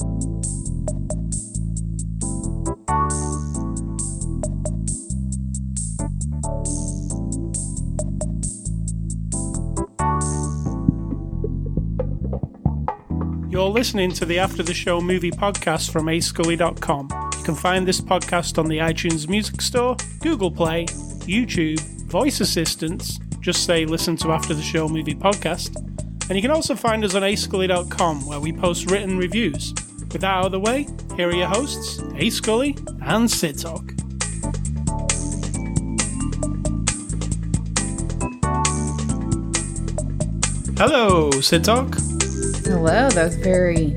You're listening to the After the Show movie podcast from ascully.com. You can find this podcast on the iTunes Music Store, Google Play, YouTube, voice assistants, just say listen to After the Show movie podcast. And you can also find us on ascully.com where we post written reviews. With that out of the way, here are your hosts, A Scully and Sid Talk. Hello, Sid Talk. Hello, that was very,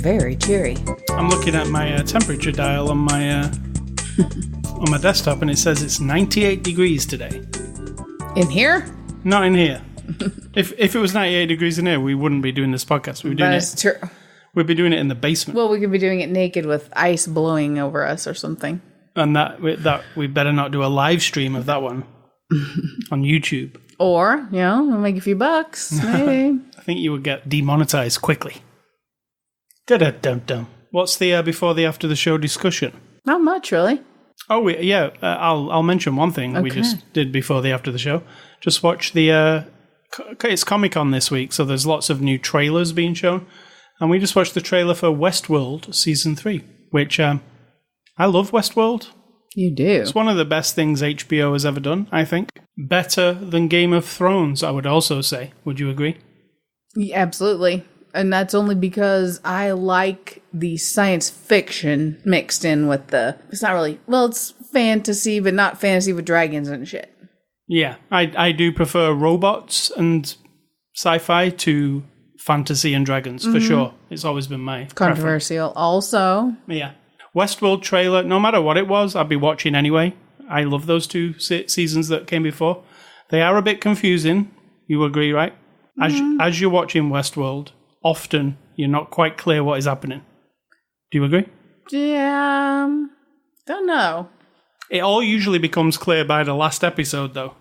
very cheery. I'm looking at my temperature dial on my on my desktop, and it says it's 98 degrees today. In here? Not in here. If it was 98 degrees in here, we wouldn't be doing this podcast. We'd be doing it in the basement. Well, we could be doing it naked with ice blowing over us or something. And that we better not do a live stream of that one on YouTube. Or, we'll make a few bucks, maybe. I think you would get demonetized quickly. Da-da-dum-dum. What's the before the after the show discussion? Not much, really. Oh, I'll mention one thing we just did before the after the show. Just watch the... it's Comic-Con this week, so there's lots of new trailers being shown. And we just watched the trailer for Westworld Season 3, which I love Westworld. You do. It's one of the best things HBO has ever done, I think. Better than Game of Thrones, I would also say. Would you agree? Yeah, absolutely. And that's only because I like the science fiction mixed in with it's not really, it's fantasy, but not fantasy with dragons and shit. Yeah, I do prefer robots and sci-fi to fantasy and dragons, for sure. It's always been my controversial preference. Also. Yeah. Westworld trailer, no matter what it was, I'd be watching anyway. I love those two seasons that came before. They are a bit confusing. You agree, right? As you're watching Westworld, often you're not quite clear what is happening. Do you agree? Yeah. Don't know. It all usually becomes clear by the last episode, though.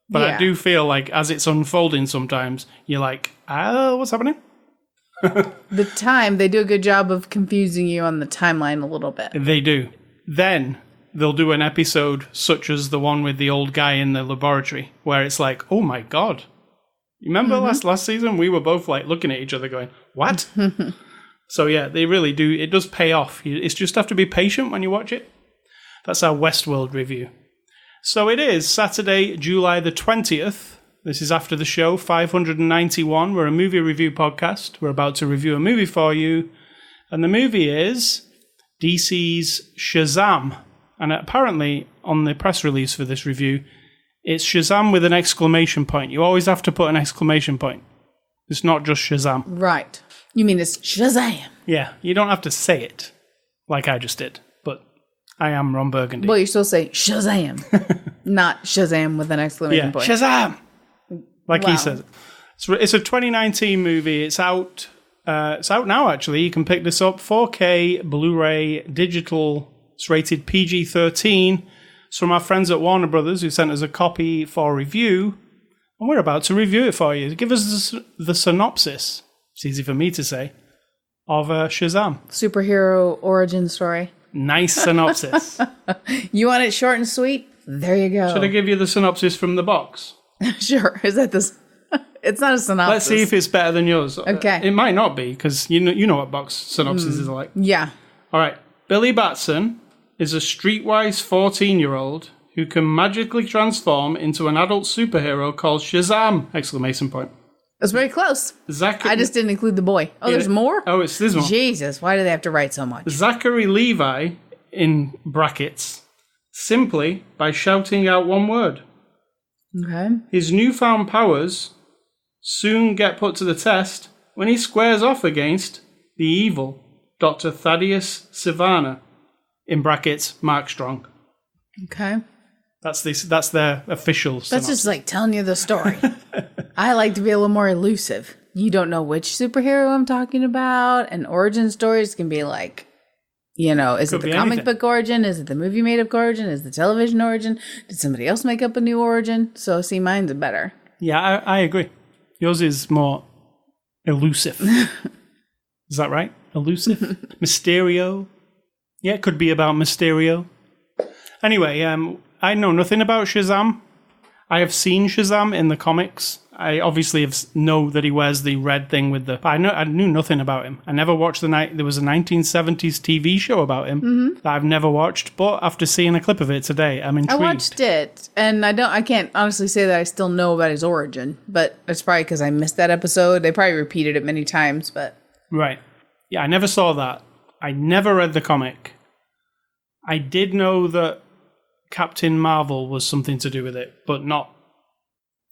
But I do feel like as it's unfolding sometimes, you're like, what's happening? They do a good job of confusing you on the timeline a little bit. They do. Then they'll do an episode such as the one with the old guy in the laboratory, where it's like, oh my God. You remember last season? We were both like looking at each other going, what? So yeah, they really do. It does pay off. It's just have to be patient when you watch it. That's our Westworld review. So it is Saturday, July the 20th. This is After the Show, 591. We're a movie review podcast. We're about to review a movie for you. And the movie is DC's Shazam. And apparently, on the press release for this review, it's Shazam with an exclamation point. You always have to put an exclamation point. It's not just Shazam. Right. You mean it's Shazam? Yeah, you don't have to say it like I just did. But I am Ron Burgundy. Well, you still say Shazam, not Shazam with an exclamation point. Shazam! Like he says. It's a 2019 movie. It's out now, actually. You can pick this up. 4K, Blu-ray, digital. It's rated PG-13. It's from our friends at Warner Brothers who sent us a copy for review. And we're about to review it for you. Give us the synopsis. It's easy for me to say. Of Shazam. Superhero origin story. Nice synopsis. You want it short and sweet? There you go. Should I give you the synopsis from the box? Sure. Is that this? It's not a synopsis. Let's see if it's better than yours. Okay. It might not be, because you know what box synopsis is like. Yeah. All right. Billy Batson is a streetwise 14-year-old who can magically transform into an adult superhero called Shazam! Exclamation point. That's very close. I just didn't include the boy. Oh, there's more? Oh, there's more. Jesus, why do they have to write so much? Zachary Levi, in brackets, simply by shouting out one word. Okay. His newfound powers soon get put to the test when he squares off against the evil Dr. Thaddeus Sivana, in brackets, Mark Strong. Okay. That's their official synopsis. That's just like telling you the story. I like to be a little more elusive. You don't know which superhero I'm talking about, and origin stories can be like, is it the comic book origin? Is it the movie made up origin? Is it the television origin? Did somebody else make up a new origin? So, see, mine's better. Yeah, I agree. Yours is more elusive. Is that right? Elusive? Mysterio? Yeah, it could be about Mysterio. Anyway, I know nothing about Shazam. I have seen Shazam in the comics. I obviously know that he wears the red thing with the... I knew nothing about him. I never watched there was a 1970s TV show about him that I've never watched, but after seeing a clip of it today, I'm intrigued. I watched it, and I can't honestly say that I still know about his origin, but it's probably because I missed that episode. They probably repeated it many times, but... Right. Yeah, I never saw that. I never read the comic. I did know that Captain Marvel was something to do with it, but not...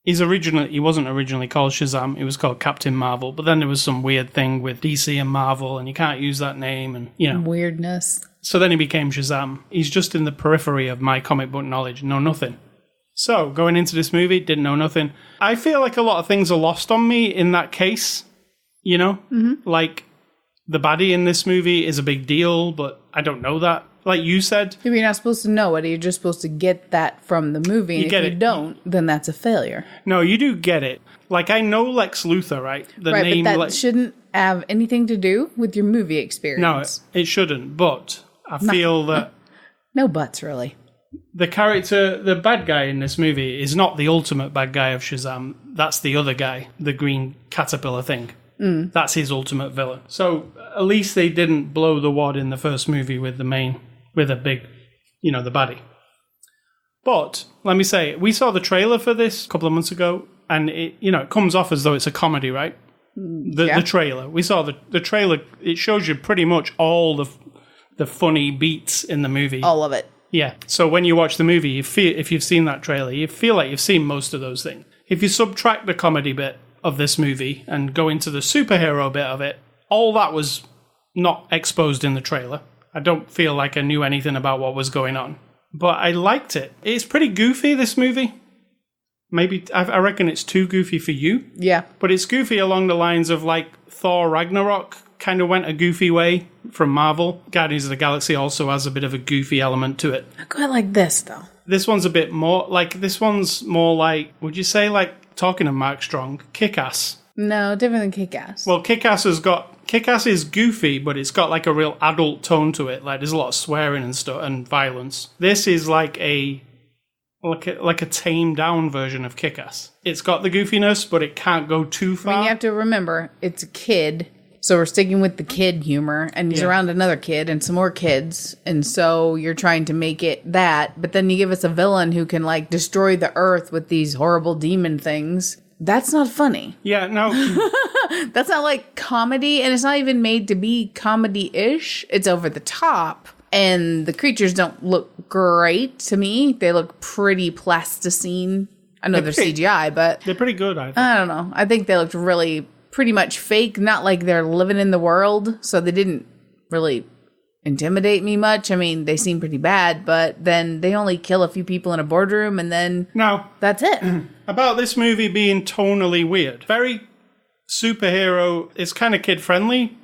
He wasn't originally called Shazam, he was called Captain Marvel, but then there was some weird thing with DC and Marvel, and you can't use that name, and, you know. Weirdness. So then he became Shazam. He's just in the periphery of my comic book knowledge, know nothing. So, going into this movie, didn't know nothing. I feel like a lot of things are lost on me in that case, you know? Mm-hmm. Like, the baddie in this movie is a big deal, but I don't know that. Like you said. You're not supposed to know it. You're just supposed to get that from the movie. And if you don't, then that's a failure. No, you do get it. Like, I know Lex Luthor, right? But that shouldn't have anything to do with your movie experience. No, it shouldn't. But I feel that... No buts, really. The character, the bad guy in this movie, is not the ultimate bad guy of Shazam. That's the other guy, the green caterpillar thing. That's his ultimate villain. So at least they didn't blow the wad in the first movie with a big, the baddie. But let me say, we saw the trailer for this a couple of months ago, and it comes off as though it's a comedy, right? The trailer. We saw the trailer. It shows you pretty much all the funny beats in the movie. All of it. Yeah. So when you watch the movie, if you've seen that trailer, you feel like you've seen most of those things. If you subtract the comedy bit of this movie and go into the superhero bit of it, all that was not exposed in the trailer. I don't feel like I knew anything about what was going on. But I liked it. It's pretty goofy, this movie. Maybe, I reckon it's too goofy for you. Yeah. But it's goofy along the lines of, like, Thor Ragnarok kind of went a goofy way from Marvel. Guardians of the Galaxy also has a bit of a goofy element to it. I quite like this, though. This one's a bit more, would you say, like, talking to Mark Strong, Kick-Ass? No, different than Kick-Ass. Well, Kick-Ass is goofy, but it's got like a real adult tone to it. Like there's a lot of swearing and stuff and violence. This is like a tamed down version of Kick-Ass. It's got the goofiness, but it can't go too far. I mean, you have to remember, it's a kid, so we're sticking with the kid humor, and he's around another kid and some more kids, and so you're trying to make it that, but then you give us a villain who can like destroy the earth with these horrible demon things. That's not funny. Yeah, no. That's not like comedy, and it's not even made to be comedy-ish. It's over the top, and the creatures don't look great to me. They look pretty plasticine. I know they're CGI, but... They're pretty good, I think. I don't know. I think they looked really pretty much fake, not like they're living in the world, so they didn't really intimidate me much. I mean, they seem pretty bad, but then they only kill a few people in a boardroom, and then that's it. About this movie being tonally weird. Very superhero. It's kind of kid-friendly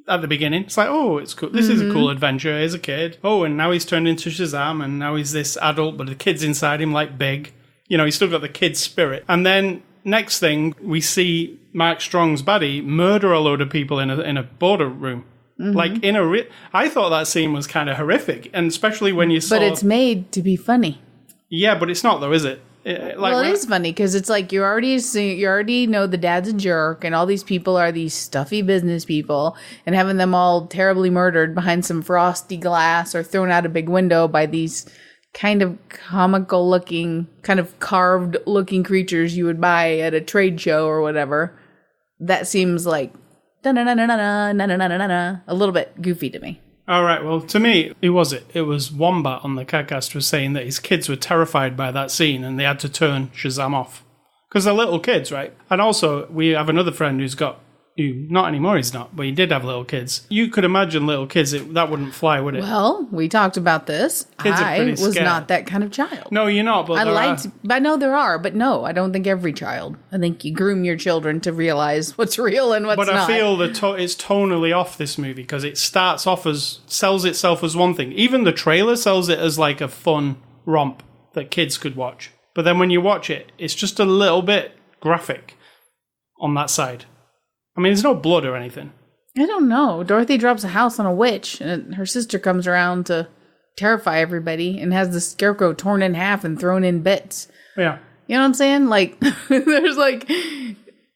at the beginning. It's like, oh, it's cool. This is a cool adventure. He's a kid. Oh, and now he's turned into Shazam, and now he's this adult, but the kid's inside him like big. He's still got the kid spirit. And then next thing, we see Mark Strong's baddie murder a load of people in a boardroom. Like I thought that scene was kind of horrific, and especially when you saw. But it's made to be funny. Yeah, but it's not though, is it? It is funny because it's like you already know the dad's a jerk, and all these people are these stuffy business people, and having them all terribly murdered behind some frosty glass or thrown out a big window by these kind of comical looking, kind of carved looking creatures you would buy at a trade show or whatever. That seems like a little bit goofy to me. All right, well, to me, who was it? It was Wombat on the Catcast was saying that his kids were terrified by that scene and they had to turn Shazam off. Because they're little kids, right? And also, we have another friend not anymore, he's not, but he did have little kids. You could imagine little kids, that wouldn't fly, would it? Well, we talked about this. Kids are pretty was scared. Not that kind of child. No, you're not, but I know there are, but no, I don't think every child. I think you groom your children to realize what's real and what's not. But I feel it's tonally off, this movie, because it starts off sells itself as one thing. Even the trailer sells it as like a fun romp that kids could watch. But then when you watch it, it's just a little bit graphic on that side. I mean, there's no blood or anything. I don't know. Dorothy drops a house on a witch, and her sister comes around to terrify everybody and has the scarecrow torn in half and thrown in bits. Yeah. You know what I'm saying? Like, there's like...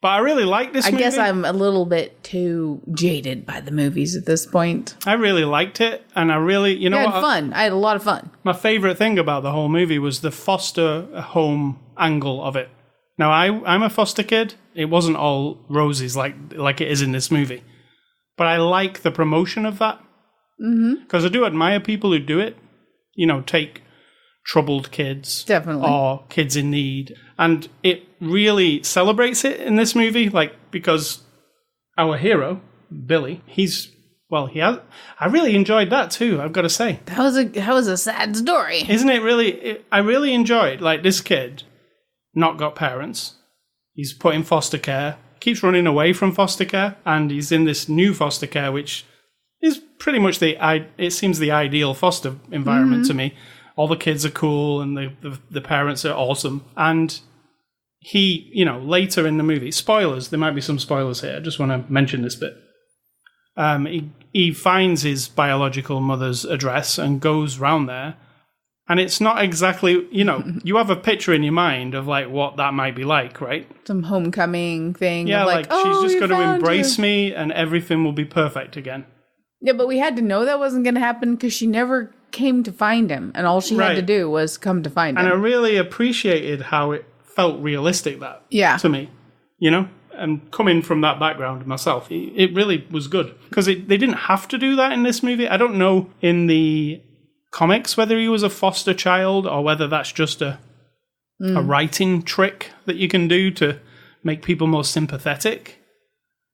But I really like this movie. I guess I'm a little bit too jaded by the movies at this point. I really liked it, and I really, you know I what? had fun. I had a lot of fun. My favourite thing about the whole movie was the foster home angle of it. Now, I'm a foster kid. It wasn't all roses like it is in this movie. But I like the promotion of that. Because I do admire people who do it. You know, take troubled kids. Definitely. Or kids in need. And it really celebrates it in this movie, like, because our hero, Billy, I really enjoyed that too, I've got to say. That was a sad story. Isn't it really? I really enjoyed, like, this kid not got parents. He's put in foster care, keeps running away from foster care, and he's in this new foster care, which is pretty much it seems the ideal foster environment to me. All the kids are cool and the parents are awesome. And he, you know, later in the movie, spoilers, there might be some spoilers here. I just want to mention this bit. He finds his biological mother's address and goes round there. And it's not exactly, you know, you have a picture in your mind of like what that might be like, right? Some homecoming thing. Yeah, of like oh, she's just going to embrace you. me and everything will be perfect again. Yeah, but we had to know that wasn't going to happen because she never came to find him. And all she had to do was come to find him. And I really appreciated how it felt realistic to me, you know? And coming from that background myself, it really was good. Because they didn't have to do that in this movie. I don't know in the comics whether he was a foster child or whether that's just a writing trick that you can do to make people more sympathetic,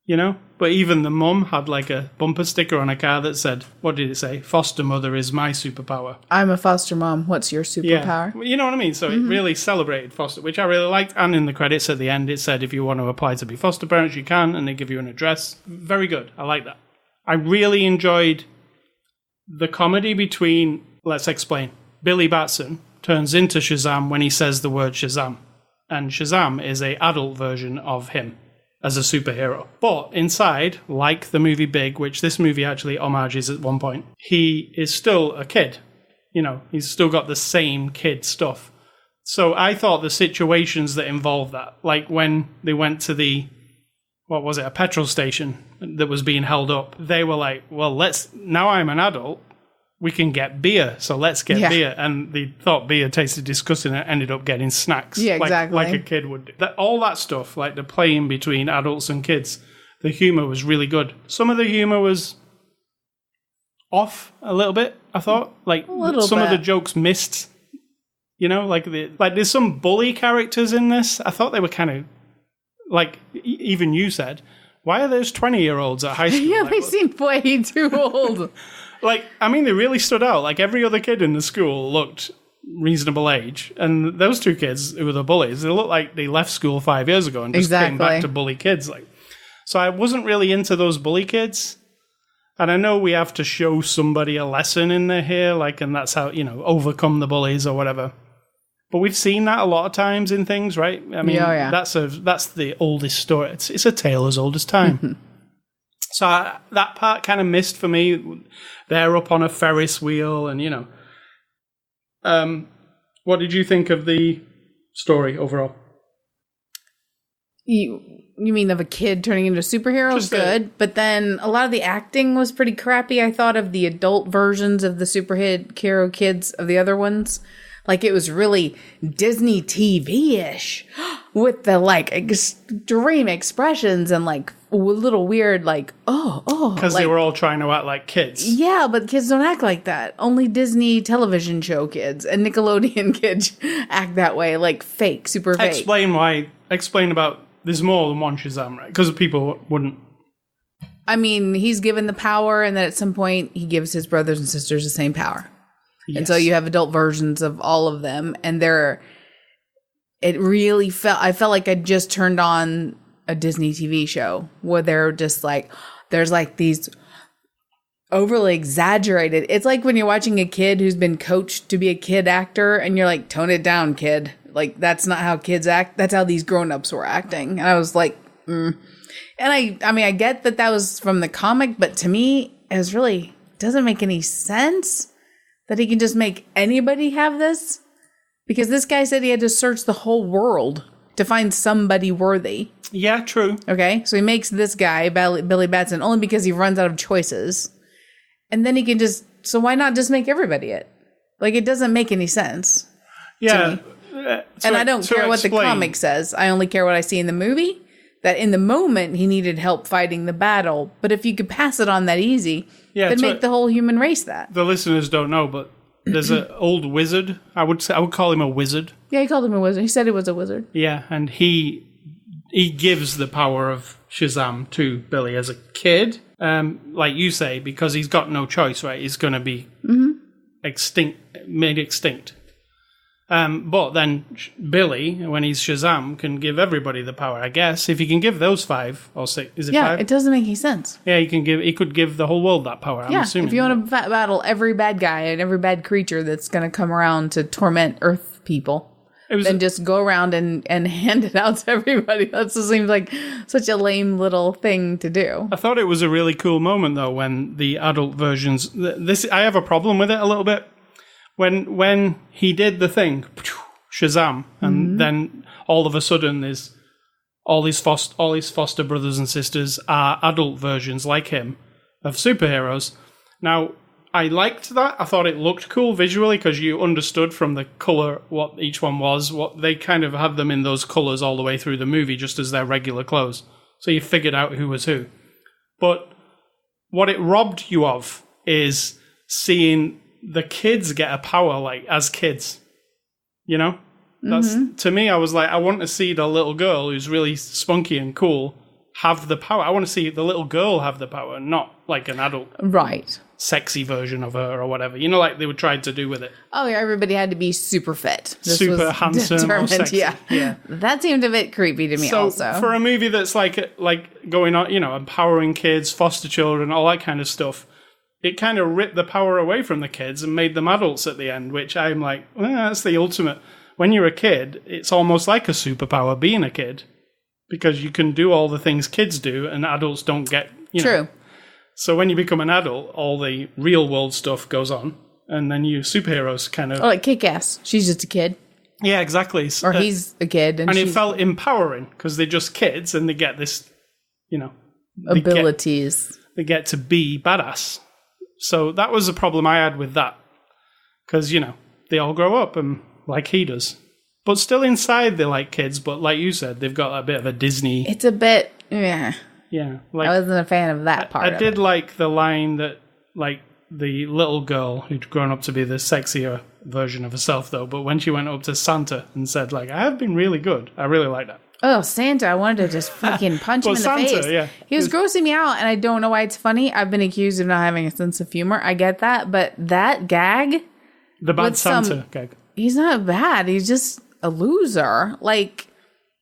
you know? But even the mum had like a bumper sticker on a car that said, what did it say? Foster mother is my superpower. I'm a foster mom. What's your superpower? Yeah. You know what I mean? So it really celebrated foster, which I really liked. And in the credits at the end, it said if you want to apply to be foster parents, you can, and they give you an address. Very good. I like that. I really enjoyed the comedy between, let's explain, Billy Batson turns into Shazam when he says the word Shazam. And Shazam is an adult version of him as a superhero. But inside, like the movie Big, which this movie actually homages at one point, he is still a kid. You know, he's still got the same kid stuff. So I thought the situations that involve that, like when they went to a petrol station that was being held up, they were like, well, now I'm an adult, we can get beer, so let's get beer. And they thought beer tasted disgusting and ended up getting snacks. Yeah, exactly. Like a kid would do. All that stuff, like the playing between adults and kids, the humor was really good. Some of the humor was off a little bit, I thought. Like some of the jokes missed, you know, like there's some bully characters in this. I thought they were kind of, like even you said, why are those 20-year-olds at high school? Yeah, they seem way too old. Like, I mean, they really stood out. Like, every other kid in the school looked reasonable age. And those two kids who were the bullies, they looked like they left school 5 years ago and just came back to bully kids. Like, so I wasn't really into those bully kids. And I know we have to show somebody a lesson in there here, like, and that's how, you know, overcome the bullies or whatever. But we've seen that a lot of times in things, right? I mean, that's the oldest story. It's a tale as old as time. So that part kind of missed for me. They're up on a Ferris wheel and, you know. What did you think of the story overall? You mean of a kid turning into a superhero? Was good. But then a lot of the acting was pretty crappy. I thought of the adult versions of the superhero kids of the other ones. Like, it was really Disney TV-ish with the, like, extreme expressions and, like, little weird, like, Because like, they were all trying to act like kids. Yeah, but kids don't act like that. Only Disney television show kids and Nickelodeon kids act that way, like fake, super fake. Explain about, there's more than one Shazam, right? Because people wouldn't. I mean, he's given the power, and then at some point, he gives his brothers and sisters the same power. Yes. And so you have adult versions of all of them, and it really I felt like I just turned on a Disney TV show where they're just like, there's like these overly exaggerated. It's like when you're watching a kid who's been coached to be a kid actor, and you're like, tone it down, kid. Like, that's not how kids act. That's how these grown-ups were acting. And I was like, And I mean, I get that was from the comic, but to me, it really doesn't make any sense that he can just make anybody have this. Because this guy said he had to search the whole world to find somebody worthy. Yeah, true. Okay, so he makes this guy, Billy Batson, only because he runs out of choices. And then he can so why not just make everybody it? Like, it doesn't make any sense. Yeah. And I don't care what the comic says. I only care what I see in the movie. That in the moment, he needed help fighting the battle. But if you could pass it on that easy, then make the whole human race that. The listeners don't know, but there's an old wizard. I would call him a wizard. Yeah, he called him a wizard. He said he was a wizard. Yeah, and he gives the power of Shazam to Billy as a kid. Like you say, because he's got no choice, right? He's going to be made extinct. But then Billy, when he's Shazam, can give everybody the power, I guess. If he can give those 5 or 6, is it 5? Yeah, it doesn't make any sense. Yeah, he could give the whole world that power, I'm assuming. If you want to battle every bad guy and every bad creature that's going to come around to torment Earth people, then just go around and hand it out to everybody. That just seems like such a lame little thing to do. I thought it was a really cool moment, though, when the adult versions... I have a problem with it a little bit. When he did the thing, Shazam, and then all of a sudden there's all his foster brothers and sisters are adult versions like him of superheroes. Now, I liked that. I thought it looked cool visually because you understood from the color what each one was. What they kind of had them in those colors all the way through the movie, just as their regular clothes. So you figured out who was who. But what it robbed you of is seeing the kids get a power, like, as kids, you know? That's to me, I was like, I want to see the little girl who's really spunky and cool have the power. I want to see the little girl have the power, not like an adult, right, sexy version of her or whatever. You know, like they were trying to do with it. Oh, yeah, everybody had to be super fit. Super handsome or sexy. Yeah. That seemed a bit creepy to me also. For a movie that's like going on, you know, empowering kids, foster children, all that kind of stuff, it kind of ripped the power away from the kids and made them adults at the end, which I'm like, well, that's the ultimate. When you're a kid, it's almost like a superpower being a kid because you can do all the things kids do and adults don't get, you know. True. So when you become an adult, all the real world stuff goes on and then you superheroes kind of... Oh, like Kick-Ass. She's just a kid. Yeah, exactly. Or he's a kid. And it felt empowering because they're just kids and they get this, you know... abilities. They get to be badass. So that was the problem I had with that. Because, you know, they all grow up and like he does. But still inside they're like kids, but like you said, they've got a bit of a Disney... It's a bit... Yeah. Yeah. Like, I wasn't a fan of that part I did like the line that, like, the little girl who'd grown up to be the sexier version of herself, though, but when she went up to Santa and said, like, I have been really good. I really like that. Oh, Santa, I wanted to just fucking punch him in the face. Yeah. He was grossing me out, and I don't know why it's funny. I've been accused of not having a sense of humor. I get that, but that gag... The bad Santa gag. He's not bad. He's just a loser. Like,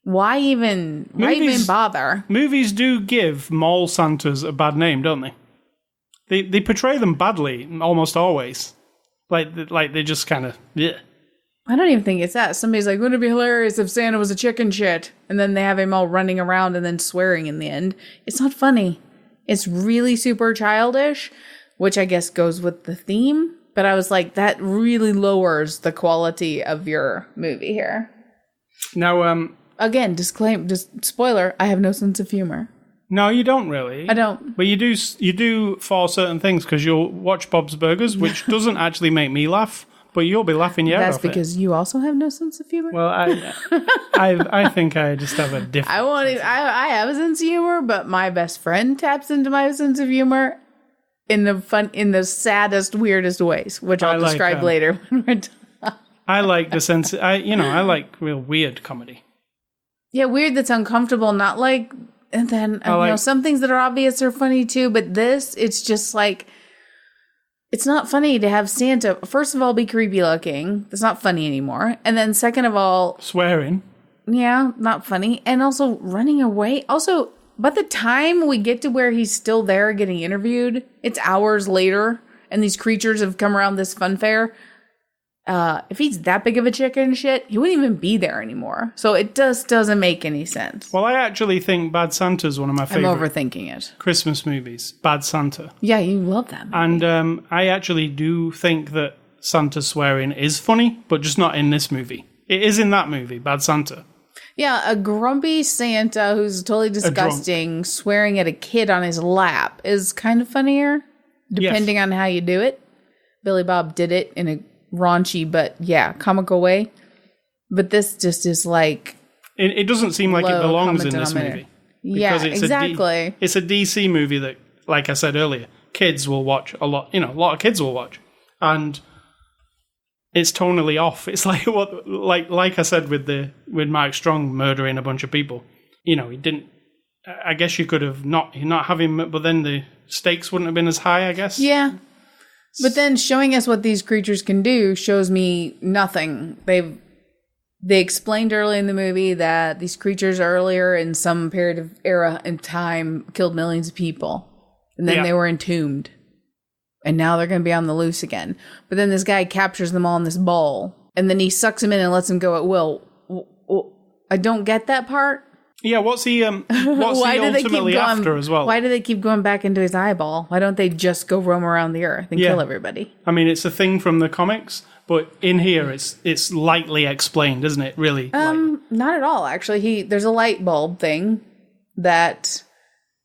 why even bother? Movies do give mall Santas a bad name, don't they? They portray them badly, almost always. Like they just kind of... Yeah. I don't even think it's that. Somebody's like, wouldn't it be hilarious if Santa was a chicken shit? And then they have him all running around and then swearing in the end. It's not funny. It's really super childish, which I guess goes with the theme. But I was like, that really lowers the quality of your movie here. Now, again, spoiler, I have no sense of humor. No, you don't really. I don't. But you do for certain things, because you'll watch Bob's Burgers, which doesn't actually make me laugh. But you'll be laughing your head off. That's because you also have no sense of humor? Well, I think I just have a different... I have a sense of humor, but my best friend taps into my sense of humor in the saddest, weirdest ways, which I'll describe later when we're done. I like the sense... I like real weird comedy. Yeah, weird that's uncomfortable, not like... And then, some things that are obvious are funny too, but this, it's just like... It's not funny to have Santa, first of all, be creepy looking. That's not funny anymore. And then second of all... Swearing. Yeah, not funny. And also running away. Also, by the time we get to where he's still there getting interviewed, it's hours later, and these creatures have come around this fun fair. if he's that big of a chicken shit, he wouldn't even be there anymore. So it just doesn't make any sense. Well, I actually think Bad Santa is one of my favorite. I'm overthinking it. Christmas movies. Bad Santa. Yeah, you love that movie. And I actually do think that Santa swearing is funny, but just not in this movie. It is in that movie, Bad Santa. Yeah, a grumpy Santa who's totally disgusting swearing at a kid on his lap is kind of funnier, depending on how you do it. Billy Bob did it in a raunchy, but comical way. But this just is like... It doesn't seem like it belongs in this movie. Yeah, exactly. It's a DC movie that, like I said earlier, kids will watch a lot. You know, a lot of kids will watch. And... it's tonally off. It's like what, like I said with Mark Strong murdering a bunch of people. You know, he didn't. I guess you could have not have him, but then the stakes wouldn't have been as high. I guess. Yeah, but then showing us what these creatures can do shows me nothing. They explained early in the movie that these creatures earlier in some period of era in time killed millions of people, and then they were entombed. And now they're going to be on the loose again. But then this guy captures them all in this bowl. And then he sucks them in and lets them go at will. I don't get that part. Yeah, what's he ultimately after as well? Why do they keep going back into his eyeball? Why don't they just go roam around the earth and kill everybody? I mean, it's a thing from the comics. But in here, it's lightly explained, isn't it? Really? Not at all, actually. There's a light bulb thing that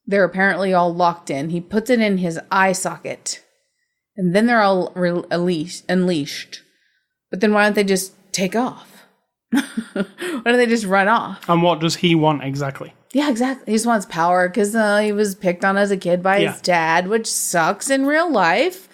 they're apparently all locked in. He puts it in his eye socket. And then they're all unleashed. But then why don't they just take off? Why don't they just run off? And what does he want exactly? Yeah, exactly. He just wants power because he was picked on as a kid by his dad, which sucks in real life.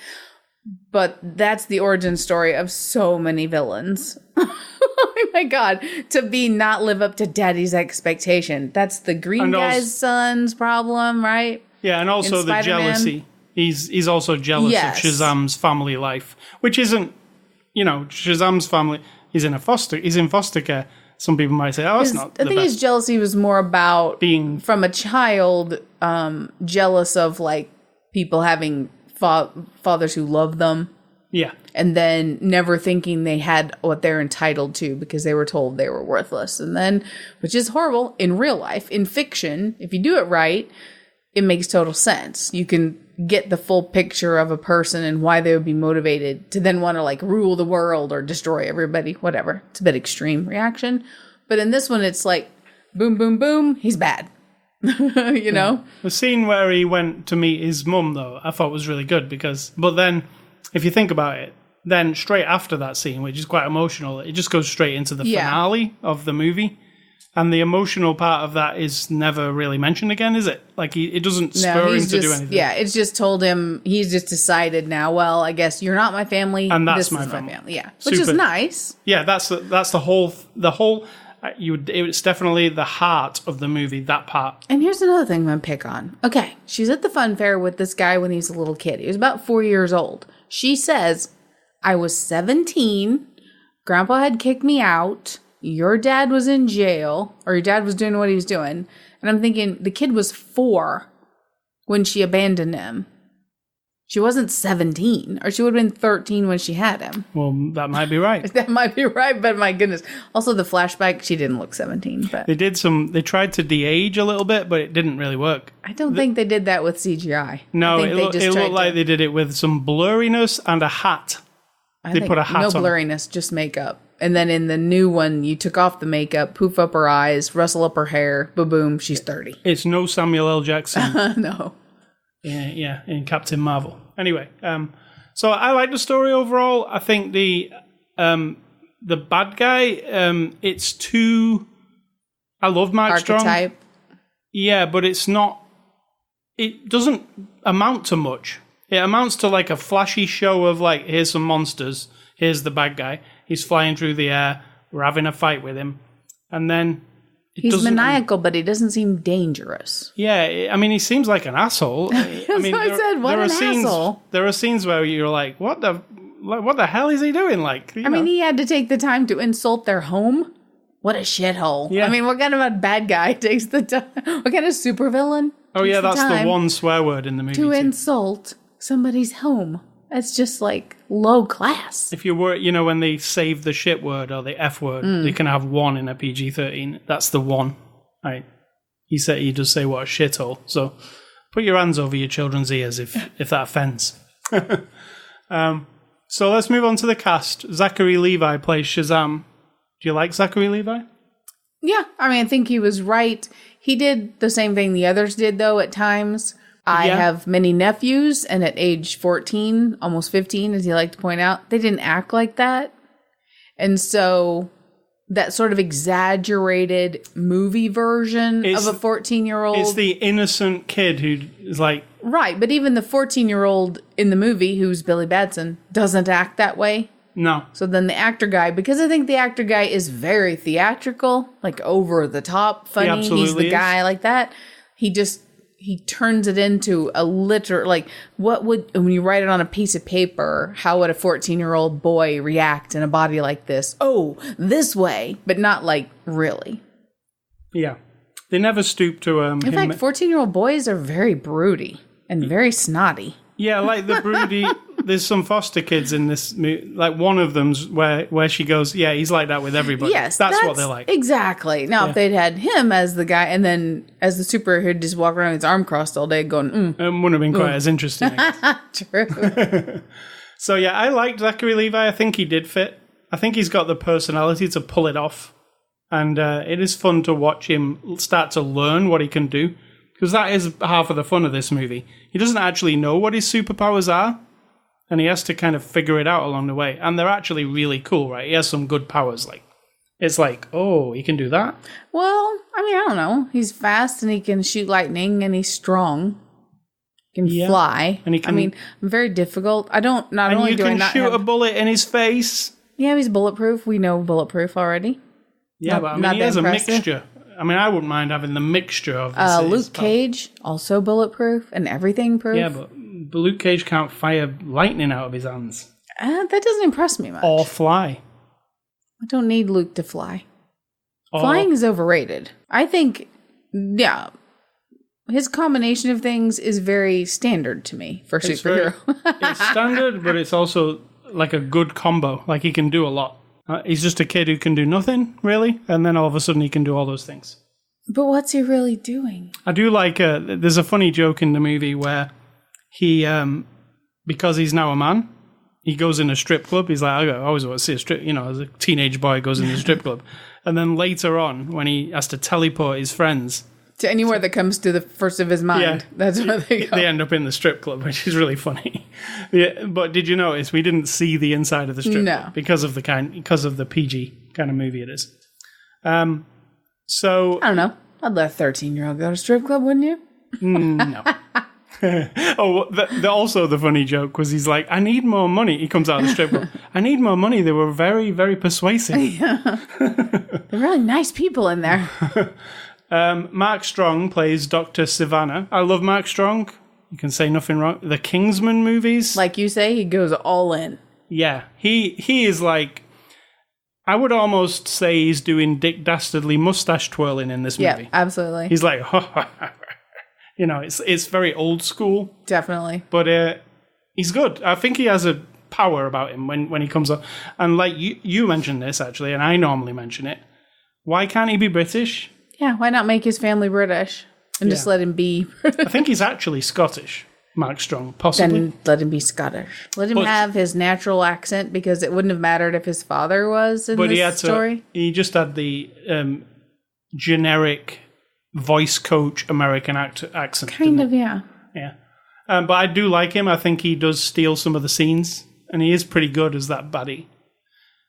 But that's the origin story of so many villains. Oh my God. To not live up to daddy's expectation. That's the green guy's son's problem, right? Yeah, and also the jealousy. He's also jealous of Shazam's family life, which isn't, Shazam's family. He's in foster care. Some people might say, "Oh, it's not." I think his jealousy was more about being from a child, jealous of like people having fathers who love them. Yeah, and then never thinking they had what they're entitled to because they were told they were worthless, and then, which is horrible in real life. In fiction, if you do it right, it makes total sense. You can get the full picture of a person and why they would be motivated to then want to like rule the world or destroy everybody, whatever. It's a bit extreme reaction. But in this one, it's like, boom, boom, boom, he's bad. know? The scene where he went to meet his mum, though, I thought was really good but then, if you think about it, then straight after that scene, which is quite emotional, it just goes straight into the finale of the movie. And the emotional part of that is never really mentioned again, is it? Like, it doesn't spur him to do anything. Yeah, it's just told him, he's just decided now, well, I guess you're not my family. And that's my family. Yeah, which is nice. Yeah, that's the whole, it's definitely the heart of the movie, that part. And here's another thing I'm going to pick on. Okay, she's at the fun fair with this guy when he's a little kid. He was about 4 years old. She says, I was 17, Grandpa had kicked me out. Your dad was in jail, or your dad was doing what he was doing. And I'm thinking, the kid was 4 when she abandoned him. She wasn't 17, or she would have been 13 when she had him. Well, that might be right. That might be right, but my goodness. Also, the flashback, she didn't look 17. But they tried to de-age a little bit, but it didn't really work. I don't think they did that with CGI. No, it looked like they did it with some blurriness and a hat. They put a hat on. No blurriness, just makeup. And then in the new one, you took off the makeup, poof up her eyes, rustle up her hair, boom, she's 30. It's no Samuel L. Jackson. No. Yeah, in Captain Marvel. Anyway, so I like the story overall. I think the bad guy, it's too... I love Mark Strong. Yeah, but it's not... It doesn't amount to much. It amounts to like a flashy show of like, here's some monsters, here's the bad guy. He's flying through the air. We're having a fight with him. And then... He's maniacal, but he doesn't seem dangerous. Yeah, I mean, he seems like an asshole. That's what I said. What an asshole. There are scenes where you're like, what the hell is he doing? Like, I mean, he had to take the time to insult their home. What a shithole. Yeah. I mean, what kind of a bad guy takes the time? What kind of supervillain? Oh, yeah, that's the one swear word in the movie. To insult somebody's home. It's just like low class. If you were, when they save the shit word or the F word, they can have 1 in a PG-13. That's the 1. Right. He does say what a shithole. So put your hands over your children's ears if that offends. So let's move on to the cast. Zachary Levi plays Shazam. Do you like Zachary Levi? Yeah, I think he was right. He did the same thing the others did, though, at times. I have many nephews, and at age 14, almost 15, as you like to point out, they didn't act like that. And so that sort of exaggerated movie version of a 14-year-old. It's the innocent kid who is like... Right, but even the 14-year-old in the movie, who's Billy Batson, doesn't act that way. No. So then the actor guy, because I think the actor guy is very theatrical, like over the top funny. He's the guy like that. He turns it into a like, when you write it on a piece of paper, how would a 14-year-old boy react in a body like this? Oh, this way, but not like really. Yeah. They never stoop to In fact, 14-year-old boys are very broody and very snotty. Yeah, like the broody. There's some foster kids in this movie. Like one of them's where she goes, yeah, he's like that with everybody. Yes, that's what they're like. Exactly. Now, if they'd had him as the guy, and then as the superhero who'd just walk around with his arm crossed all day going, it wouldn't have been quite as interesting. True. So, yeah, I liked Zachary Levi. I think he did fit. I think he's got the personality to pull it off. And it is fun to watch him start to learn what he can do. Because that is half of the fun of this movie. He doesn't actually know what his superpowers are. And he has to kind of figure it out along the way. And they're actually really cool, right? He has some good powers. It's like, oh, he can do that? Well, I don't know. He's fast and he can shoot lightning and he's strong. He can fly. And he can, very difficult. I don't, not and only you do I can not shoot have, a bullet in his face. Yeah, he's bulletproof. We know bulletproof already. Yeah, but he has a mixture. I wouldn't mind having the mixture of Luke Cage, also bulletproof and everything proof. Yeah, but Luke Cage can't fire lightning out of his hands. That doesn't impress me much. Or fly. I don't need Luke to fly. Flying is overrated. I think, his combination of things is very standard to me for superhero. It's standard, but it's also like a good combo. Like he can do a lot. He's just a kid who can do nothing, really, and then all of a sudden he can do all those things. But what's he really doing? I do like, there's a funny joke in the movie where he, because he's now a man, he goes in a strip club. He's like, I always want to see a strip, as a teenage boy goes in a strip club. And then later on, when he has to teleport his friends, to anywhere that comes to the first of his mind, that's where they go. They end up in the strip club, which is really funny. Yeah, but did you notice we didn't see the inside of the strip club because of the PG kind of movie it is. So I don't know. I'd let a 13-year-old go to a strip club, wouldn't you? No. Also the funny joke was he's like, I need more money. He comes out of the strip club. I need more money. They were very, very persuasive. Yeah. They're really nice people in there. Mark Strong plays Dr. Savannah. I love Mark Strong. You can say nothing wrong. The Kingsman movies. Like you say, he goes all in. Yeah. He is like, I would almost say he's doing Dick Dastardly mustache twirling in this movie. Yeah, absolutely. He's like, it's very old school. Definitely. But he's good. I think he has a power about him when he comes up. And like you mentioned this, actually, and I normally mention it. Why can't he be British? Yeah, why not make his family British and just let him be? I think he's actually Scottish, Mark Strong, possibly. Then let him be Scottish. Let him have his natural accent because it wouldn't have mattered if his father was in this story. He just had the generic voice coach American accent. Kind of, yeah. Yeah. But I do like him. I think he does steal some of the scenes, and he is pretty good as that baddie.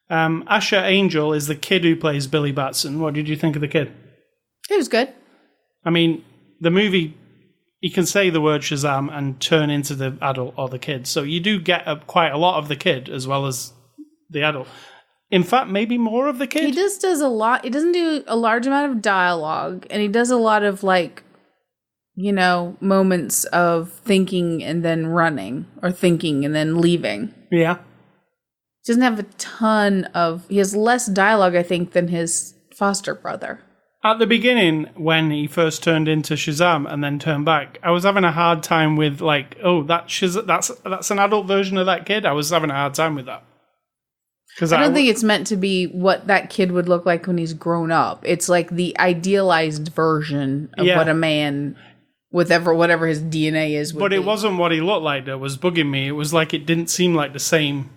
Asher Angel is the kid who plays Billy Batson. What did you think of the kid? It was good. The movie, you can say the word Shazam and turn into the adult or the kid. So you do get quite a lot of the kid as well as the adult. In fact, maybe more of the kid. He just does a lot. He doesn't do a large amount of dialogue. And he does a lot of moments of thinking and then running or thinking and then leaving. Yeah. He doesn't have a ton of... He has less dialogue, I think, than his foster brother. At the beginning, when he first turned into Shazam and then turned back, I was having a hard time with like, oh, that's an adult version of that kid. I was having a hard time with that. Because I don't think it's meant to be what that kid would look like when he's grown up. It's like the idealized version of what a man with whatever his DNA is would be. It wasn't what he looked like that was bugging me. It was like it didn't seem like the same.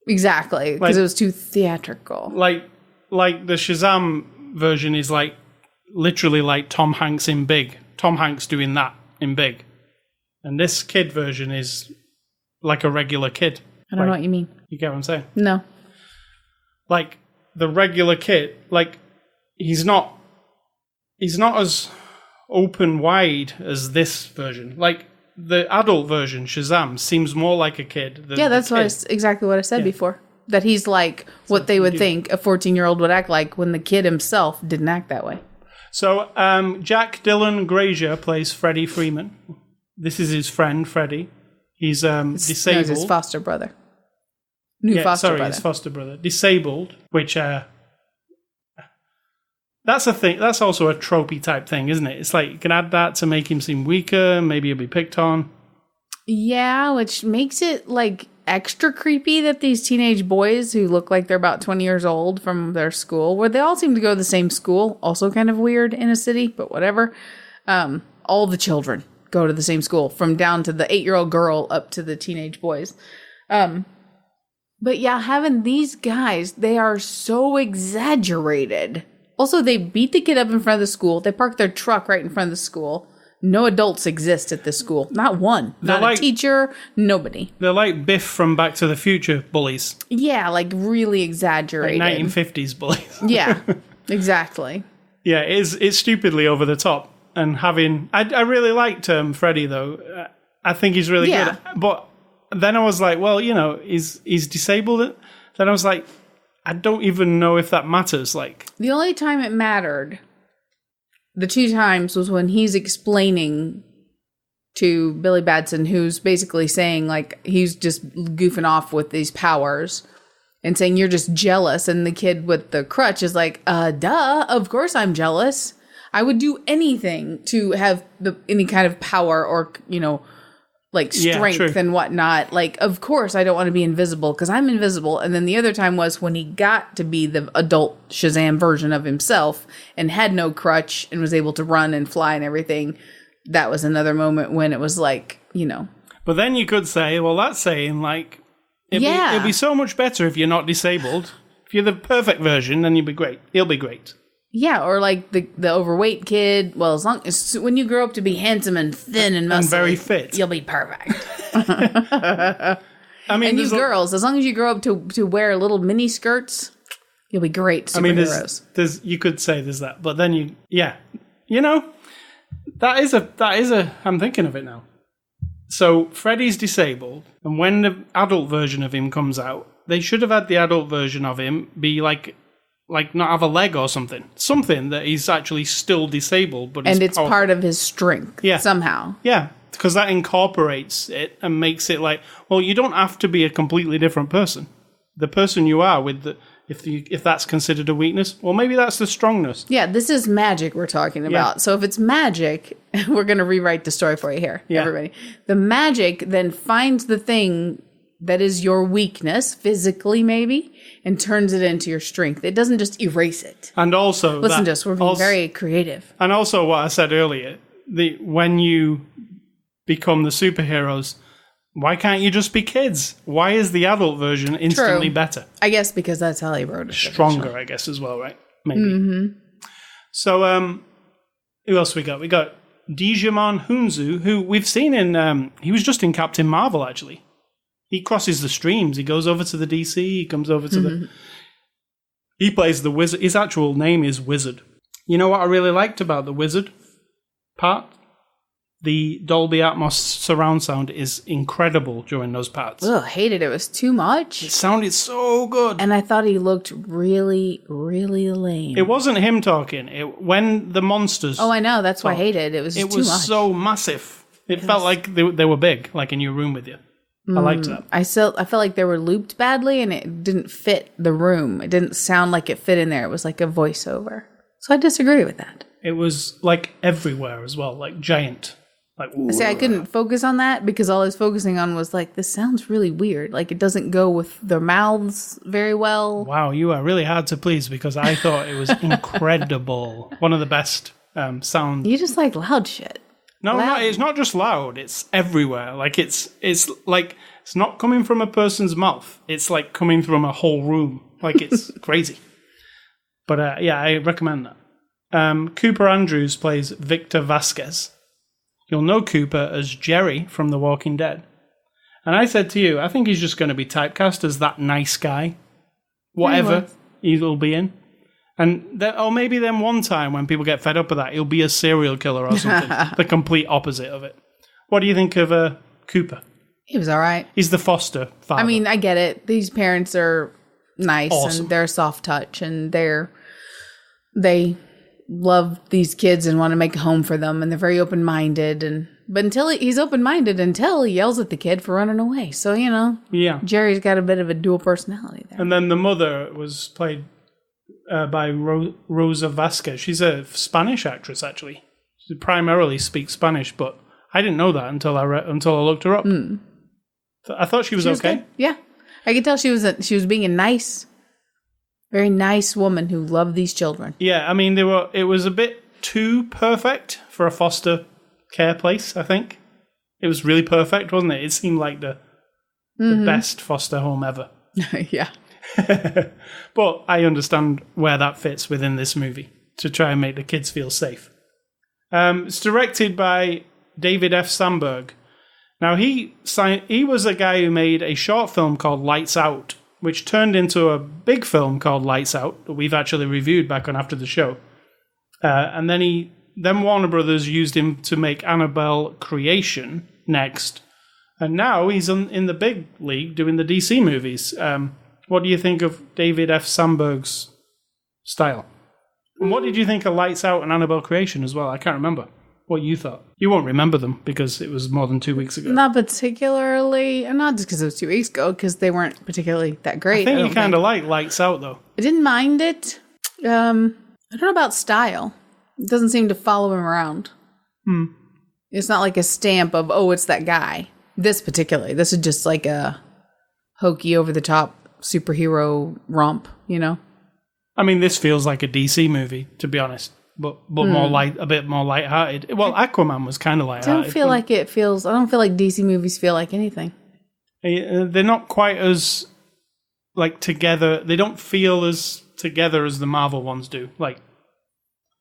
Exactly, because it was too theatrical. Like the Shazam version is like literally like Tom Hanks in Big. Tom Hanks doing that in Big. And this kid version is like a regular kid. I don't know what you mean. You get what I'm saying? No. Like the regular kid, like he's not as open wide as this version. Like the adult version, Shazam, seems more like a kid than that's exactly what I said before. That he's like what they would think a 14-year-old would act like when the kid himself didn't act that way. So Jack Dylan Grazer plays Freddie Freeman. This is his friend, Freddie. He's disabled. No, his foster brother. His foster brother. Disabled, which that's a thing. That's also a tropey type thing, isn't it? It's like you can add that to make him seem weaker. Maybe he'll be picked on. Yeah, which makes it like extra creepy that these teenage boys who look like they're about 20 years old from their school, where they all seem to go to the same school, also kind of weird in a city, but whatever. All the children go to the same school, from down to the 8-year-old girl up to the teenage boys. But yeah, having these guys, they are so exaggerated. Also, they beat the kid up in front of the school. They park their truck right in front of the school. No adults exist at this school. Not one. Not a teacher. Nobody. They're like Biff from Back to the Future bullies. Yeah, like really exaggerated. Like 1950s bullies. Yeah, exactly. Yeah, it's stupidly over the top. And having... I really liked Freddie, though. I think he's really good. But then I was like, well, he's disabled. Then I was like, I don't even know if that matters. Like, the only time it mattered, the 2 times, was when he's explaining to Billy Batson, who's basically saying, like, he's just goofing off with these powers and saying, you're just jealous. And the kid with the crutch is like, duh, of course I'm jealous. I would do anything to have any kind of power or, like strength and whatnot. Like, of course I don't want to be invisible because I'm invisible. And then the other time was when he got to be the adult Shazam version of himself and had no crutch and was able to run and fly and everything. That was another moment when it was like, But then you could say, well, that's saying like, it'd be so much better if you're not disabled. If you're the perfect version, then you'll be great. He'll be great. Yeah, or like the overweight kid. Well, as long as when you grow up to be handsome and thin and muscly, and very fit, you'll be perfect. I mean, and you girls, as long as you grow up to wear little mini skirts, you'll be great superheroes. There's you could say there's that, but then that is a. I'm thinking of it now. So Freddy's disabled, and when the adult version of him comes out, they should have had the adult version of him be like not have a leg or something that he's actually still disabled, but and it's part of his strength somehow. Yeah, because that incorporates it and makes it like, well, you don't have to be a completely different person. The person you are if that's considered a weakness, well, maybe that's the strongness. Yeah, this is magic we're talking about. Yeah. So if it's magic, we're going to rewrite the story for you here, everybody. The magic then finds the thing that is your weakness, physically maybe, and turns it into your strength. It doesn't just erase it. And also... Listen to us, we're being very creative. And also what I said earlier, when you become the superheroes, why can't you just be kids? Why is the adult version instantly better? I guess because that's how they wrote it. Stronger, I guess, as well, right? Maybe. Mm-hmm. So, who else we got? We got Digimon Hunzu, who we've seen in... he was just in Captain Marvel, actually. He crosses the streams. He goes over to the DC. He comes over to the... He plays the wizard. His actual name is Wizard. You know what I really liked about the Wizard part? The Dolby Atmos surround sound is incredible during those parts. Ugh, hated it. It was too much. It sounded so good. And I thought he looked really, really lame. It wasn't him talking. When the monsters... Oh, I know. That's why I hated it. It was too much. It was so massive. It felt like they were big, like in your room with you. I liked that. I felt like they were looped badly and it didn't fit the room. It didn't sound like it fit in there. It was like a voiceover. So I disagree with that. It was like everywhere as well, like giant. Like, see, I couldn't focus on that because all I was focusing on was like, this sounds really weird. Like it doesn't go with their mouths very well. Wow, you are really hard to please because I thought it was incredible. One of the best sound. You just like loud shit. No, it's not just loud. It's everywhere. Like it's like it's not coming from a person's mouth. It's like coming from a whole room. Like it's crazy. But yeah, I recommend that. Cooper Andrews plays Victor Vasquez. You'll know Cooper as Jerry from The Walking Dead. And I said to you, I think he's just going to be typecast as that nice guy. Whatever he'll be in. And or maybe then one time when people get fed up with that, he'll be a serial killer or something. The complete opposite of it. What do you think of Cooper? He was all right. He's the foster father. I mean, I get it. These parents are nice Awesome. and they're soft touch and they love these kids and want to make a home for them and they're very open-minded. But until he's open-minded until he yells at the kid for running away. So, yeah. Jerry's got a bit of a dual personality there. And then the mother was played by Rosa Vasquez. She's a Spanish actress, actually. She primarily speaks Spanish, but I didn't know that until I looked her up. I thought she was okay. Good. Yeah, I could tell she was being a nice, very nice woman who loved these children. Yeah, I mean it was a bit too perfect for a foster care place. I think it was really perfect, wasn't it? It seemed like the best foster home ever. Yeah. But I understand where that fits within this movie to try and make the kids feel safe. It's directed by David F. Sandberg. Now, he was a guy who made a short film called Lights Out, which turned into a big film called Lights Out that we've actually reviewed back on After the Show. And then Warner Brothers used him to make Annabelle Creation next. And now he's in the big league doing the DC movies. What do you think of David F. Sandberg's style? And what did you think of Lights Out and Annabelle Creation as well? I can't remember what you thought. You won't remember them because it was more than 2 weeks ago. Not particularly, not just because it was 2 weeks ago, because they weren't particularly that great. I think you kind of like Lights Out, though. I didn't mind it. I don't know about style. It doesn't seem to follow him around. It's not like a stamp of, it's that guy. This is just like a hokey, over-the-top superhero romp, I mean, this feels like a DC movie, to be honest, but more a bit more lighthearted. Well, Aquaman was kind of lighthearted. I don't feel like DC movies feel like anything. They're not quite as like together. They don't feel as together as the Marvel ones do. Like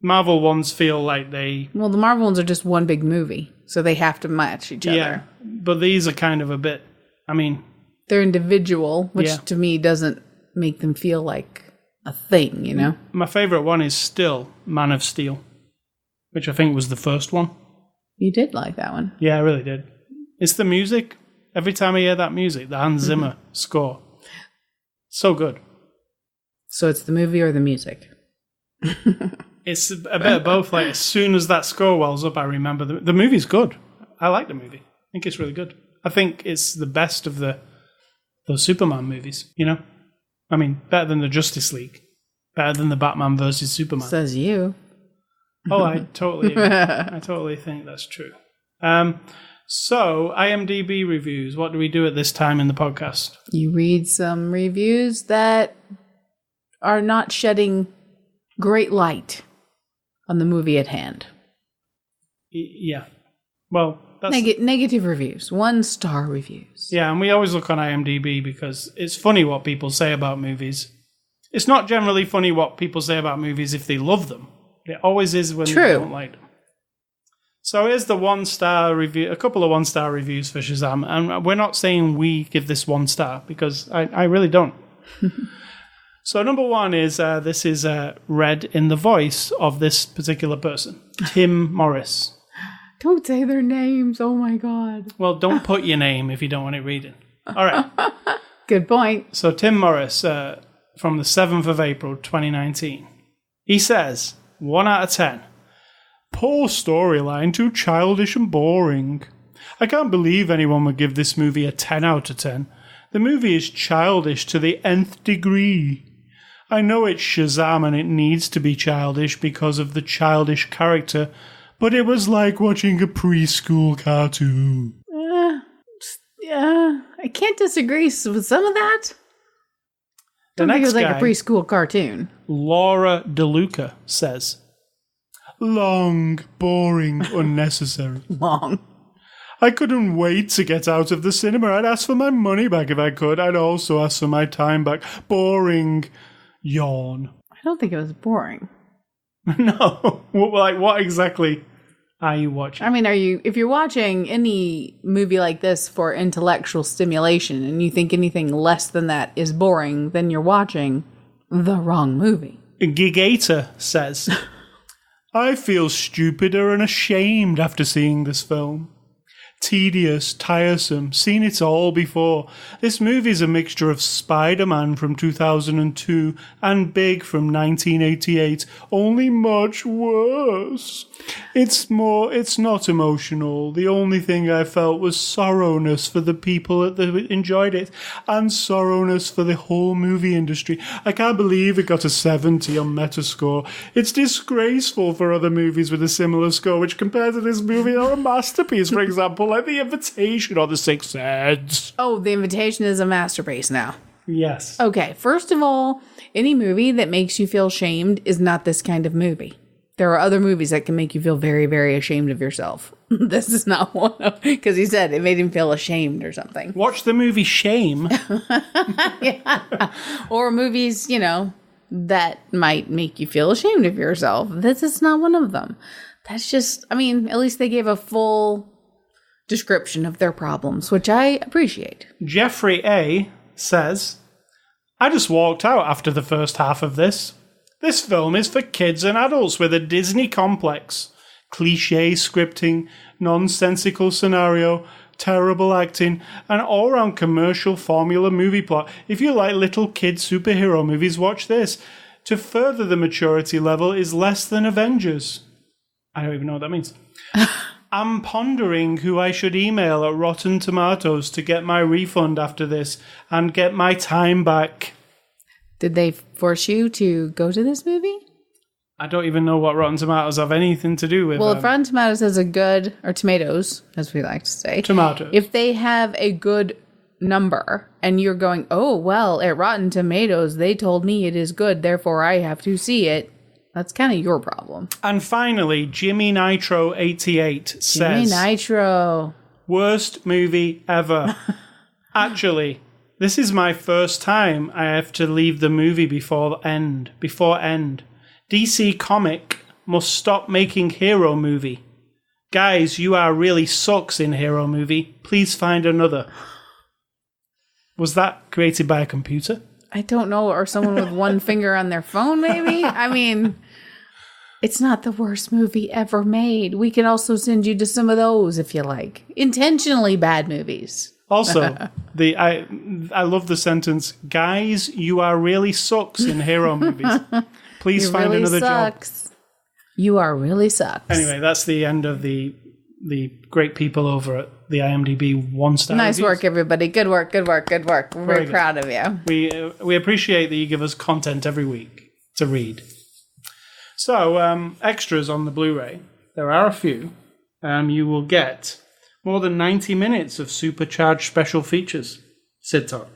Marvel ones feel like they. Well, the Marvel ones are just one big movie, so they have to match each other. Yeah, but these are kind of a bit. I mean, they're individual, which to me doesn't make them feel like a thing, My favorite one is still Man of Steel, which I think was the first one. You did like that one. Yeah, I really did. It's the music. Every time I hear that music, the Hans Zimmer score. So good. So it's the movie or the music? It's a bit of both. Like, as soon as that score wells up, I remember the movie's good. I like the movie. I think it's really good. I think it's the best of those Superman movies, I mean, better than the Justice League. Better than the Batman versus Superman. Says you. Oh, I totally agree. I totally think that's true. So, IMDb reviews. What do we do at this time in the podcast? You read some reviews that are not shedding great light on the movie at hand. Yeah. Well, that's... Negative reviews. 1-star reviews. Yeah, and we always look on IMDb because it's funny what people say about movies. It's not generally funny what people say about movies if they love them. It always is when they don't like them. So here's the 1-star review, a couple of 1-star reviews for Shazam. And we're not saying we give this 1 star because I really don't. So number 1 is, this is read in the voice of this particular person, Tim Morris. Don't say their names. Oh my God. Well, don't put your name if you don't want it reading. All right. Good point. So Tim Morris, from the 7th of April, 2019. He says, 1 out of 10. Poor storyline, too childish and boring. I can't believe anyone would give this movie a 10 out of 10. The movie is childish to the nth degree. I know it's Shazam and it needs to be childish because of the childish character, but it was like watching a preschool cartoon. Yeah, I can't disagree with some of that. Don't think it was like a preschool cartoon. Laura DeLuca says, long, boring, unnecessary. Long. I couldn't wait to get out of the cinema. I'd ask for my money back if I could. I'd also ask for my time back. Boring. Yawn. I don't think it was boring. No. Like, what exactly are you watching? I mean, if you're watching any movie like this for intellectual stimulation and you think anything less than that is boring, then you're watching the wrong movie. Gigator says, I feel stupider and ashamed after seeing this film. Tedious, tiresome, seen it all before. This movie's a mixture of Spider-Man from 2002 and Big from 1988, only much worse. It's not emotional. The only thing I felt was sorrowness for the people that enjoyed it, and sorrowness for the whole movie industry. I can't believe it got a 70 on Metascore. It's disgraceful for other movies with a similar score, which compared to this movie are a masterpiece, for example, like The Invitation or The Sixth Sense. Oh, The Invitation is a masterpiece now. Yes. Okay, first of all, any movie that makes you feel shamed is not this kind of movie. There are other movies that can make you feel very, very ashamed of yourself. This is not one of, because he said it made him feel ashamed or something. Watch the movie Shame. Yeah. Or movies, that might make you feel ashamed of yourself. This is not one of them. That's just, at least they gave a full description of their problems, which I appreciate. Jeffrey A. says, I just walked out after the first half of this. This film is for kids and adults with a Disney complex. Cliché scripting, nonsensical scenario, terrible acting, and all-round commercial formula movie plot. If you like little kid superhero movies, watch this. To further the maturity level is less than Avengers. I don't even know what that means. I'm pondering who I should email at Rotten Tomatoes to get my refund after this and get my time back. Did they force you to go to this movie? I don't even know what Rotten Tomatoes have anything to do with. Well, if Rotten Tomatoes has a good, or tomatoes, as we like to say. Tomatoes. If they have a good number and you're going, oh, well, at Rotten Tomatoes, they told me it is good, therefore I have to see it. That's kind of your problem. And finally, Jimmy Nitro 88 says, Jimmy Nitro. Worst movie ever. Actually, this is my first time I have to leave the movie before end. DC Comic must stop making hero movie. Guys, you are really sucks in hero movie. Please find another. Was that created by a computer? I don't know. Or someone with one finger on their phone, maybe? It's not the worst movie ever made. We can also send you to some of those if you like. Intentionally bad movies. Also, I love the sentence, guys, you are really sucks in hero movies. Please find really another sucks. Job. You are really sucks. Anyway, that's the end of the great people over at the IMDb 1-star Nice reviews. work, everybody. Good work. We're very proud of you. We appreciate that you give us content every week to read. So, extras on the Blu-ray. There are a few. You will get more than 90 minutes of supercharged special features. Sid Talk.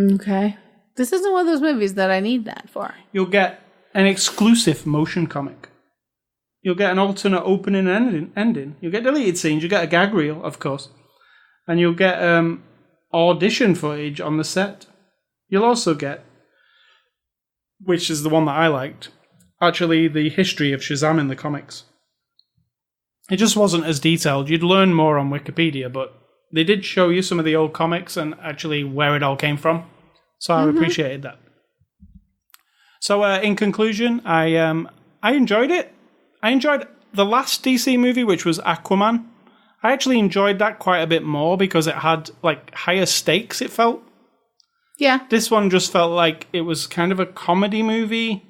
Okay. This isn't one of those movies that I need that for. You'll get an exclusive motion comic. You'll get an alternate opening and ending. You'll get deleted scenes. You'll get a gag reel, of course. And you'll get audition footage on the set. You'll also get, which is the one that I liked, actually the history of Shazam in the comics. It just wasn't as detailed. You'd learn more on Wikipedia, but they did show you some of the old comics and actually where it all came from. So I appreciated that. So in conclusion, I enjoyed it. I enjoyed the last DC movie, which was Aquaman. I actually enjoyed that quite a bit more because it had like higher stakes, it felt. Yeah. This one just felt like it was kind of a comedy movie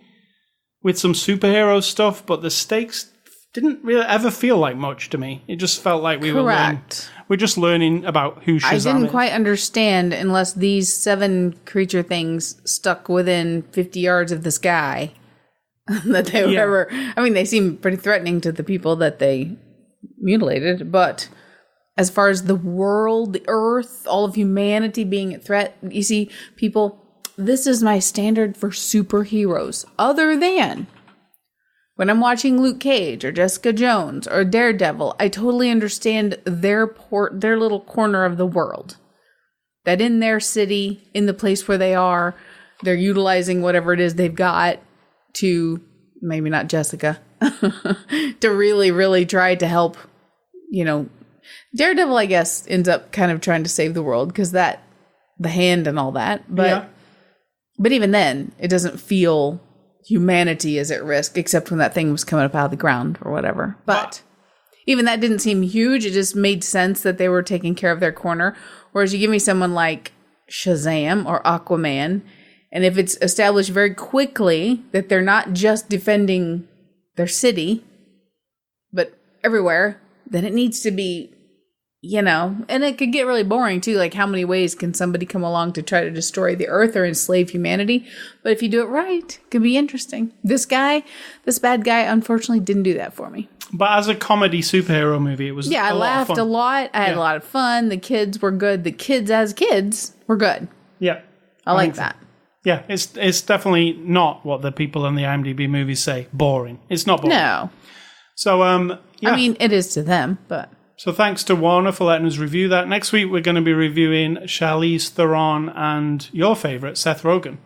with some superhero stuff, but the stakes didn't really ever feel like much to me. It just felt like we're just learning about who Shazam is. I didn't quite understand unless these 7 creature things stuck within 50 yards of this guy that they would ever. I mean, they seem pretty threatening to the people that they mutilated, but as far as the world, the earth, all of humanity being a threat, you see, people, this is my standard for superheroes. Other than when I'm watching Luke Cage or Jessica Jones or Daredevil, I totally understand their little corner of the world. That in their city, in the place where they are, they're utilizing whatever it is they've got to, maybe not Jessica, to really, really try to help, Daredevil, I guess, ends up kind of trying to save the world because the hand and all that. But even then, it doesn't feel humanity is at risk, except when that thing was coming up out of the ground or whatever. But even that didn't seem huge. It just made sense that they were taking care of their corner. Whereas you give me someone like Shazam or Aquaman, and if it's established very quickly that they're not just defending their city, but everywhere, then it needs to be, and it could get really boring too. Like, how many ways can somebody come along to try to destroy the earth or enslave humanity? But if you do it right, it can be interesting. This bad guy, unfortunately didn't do that for me. But as a comedy superhero movie, it was I laughed a lot. I had a lot of fun. The kids were good. The kids as kids were good. Yeah. I like that. Yeah, it's definitely not what the people on the IMDb movies say, boring. It's not boring. No. So, I mean, it is to them, but... So thanks to Warner for letting us review that. Next week, we're going to be reviewing Charlize Theron and your favourite, Seth Rogen,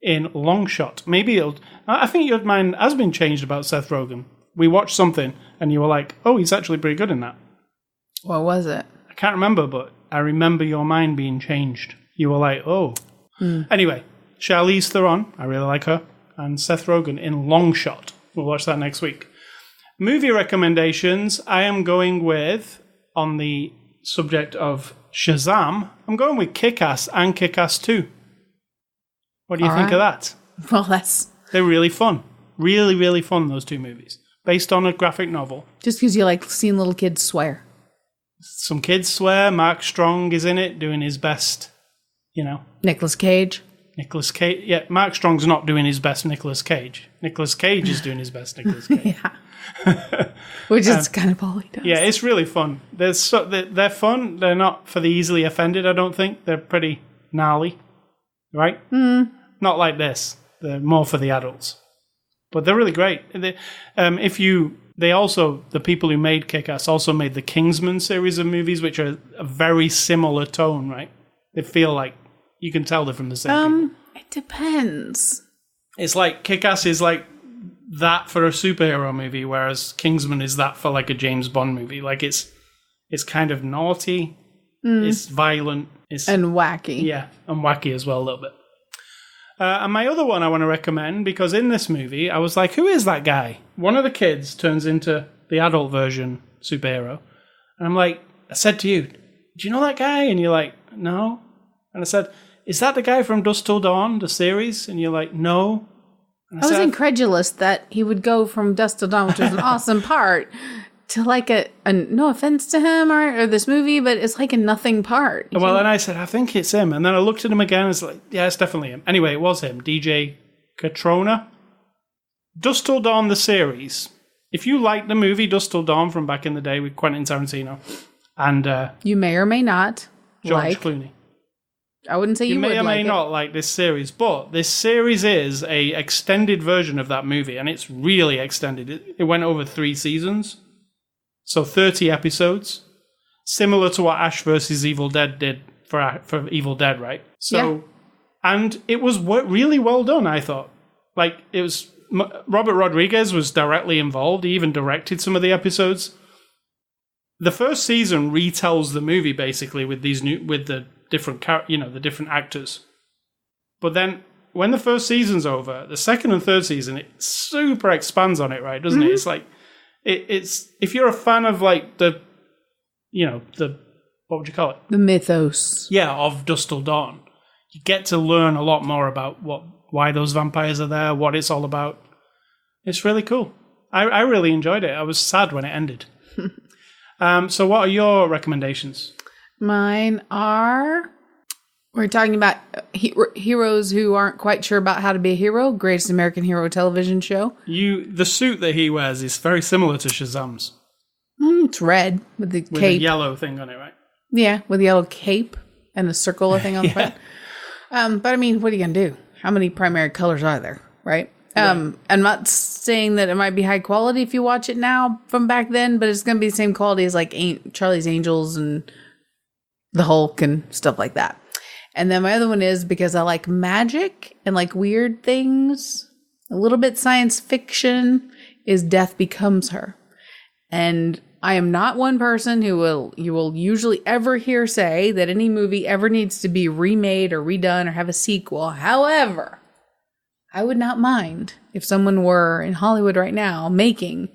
in Long Shot. I think your mind has been changed about Seth Rogen. We watched something, and you were like, oh, he's actually pretty good in that. What was it? I can't remember, but I remember your mind being changed. You were like, oh. Anyway, Charlize Theron, I really like her, and Seth Rogen in Long Shot. We'll watch that next week. Movie recommendations, I am going with, on the subject of Shazam, I'm going with Kick-Ass and Kick-Ass 2. What do you think of that? Well, they're really fun. Really, really fun, those 2 movies. Based on a graphic novel. Just because you like seeing little kids swear. Some kids swear. Mark Strong is in it, doing his best, Nicolas Cage. Yeah, Mark Strong's not doing his best Nicolas Cage. Nicolas Cage is doing his best Nicolas Cage. Yeah. Which is kind of all he does. Yeah, it's really fun. They're fun. They're not for the easily offended, I don't think. They're pretty gnarly, right? Not like this. They're more for the adults. But they're really great. The people who made Kick-Ass also made the Kingsman series of movies, which are a very similar tone, right? They feel like you can tell they're from the same people. It depends. It's like Kick-Ass is like that for a superhero movie, whereas Kingsman is that for like a James Bond movie. Like it's kind of naughty, it's violent, and wacky. Yeah, and wacky as well a little bit. And my other one I want to recommend, because in this movie I was like, who is that guy? One of the kids turns into the adult version superhero, and I said to you, do you know that guy? And you're like, no. And I said, is that the guy from Dusk Till Dawn, the series? And you're like, no. I was incredulous that he would go from Dusk Till Dawn, which was an awesome part, to like a no offense to him or this movie, but it's like a nothing part. Well, and I said, I think it's him. And then I looked at him again and it's like, yeah, it's definitely him. Anyway, it was him, DJ Catrona. Dusk Till Dawn, the series. If you like the movie Dusk Till Dawn from back in the day with Quentin Tarantino and you may or may not George Clooney. I wouldn't say you may would or may like not like this series, but this series is a extended version of that movie, and it's really extended. It went over 3 seasons, so 30 episodes, similar to what Ash vs. Evil Dead did for Evil Dead, right? So, and it was really well done, I thought. Like, it was Robert Rodriguez was directly involved. He even directed some of the episodes. The first season retells the movie basically with the different the different actors. But then when the first season's over, the second and third season, it super expands on it, right? Doesn't it? It's like it's if you're a fan of like the what would you call it? The mythos. Yeah, of Dusk Till Dawn. You get to learn a lot more about why those vampires are there, what it's all about. It's really cool. I really enjoyed it. I was sad when it ended. So what are your recommendations? Mine are... We're talking about heroes who aren't quite sure about how to be a hero. Greatest American Hero television show. The suit that he wears is very similar to Shazam's. It's red with the With cape. a yellow thing on it, right? Yeah, with a yellow cape and a circular thing on the front. But I mean, what are you going to do? How many primary colors are there, right? I'm not saying that it might be high quality if you watch it now from back then, but it's going to be the same quality as like Charlie's Angels and the Hulk and stuff like that. And then my other one is because I like magic and like weird things, a little bit science fiction, is Death Becomes Her. And I am not one person you will usually ever hear say that any movie ever needs to be remade or redone or have a sequel. However, I would not mind if someone were in Hollywood right now making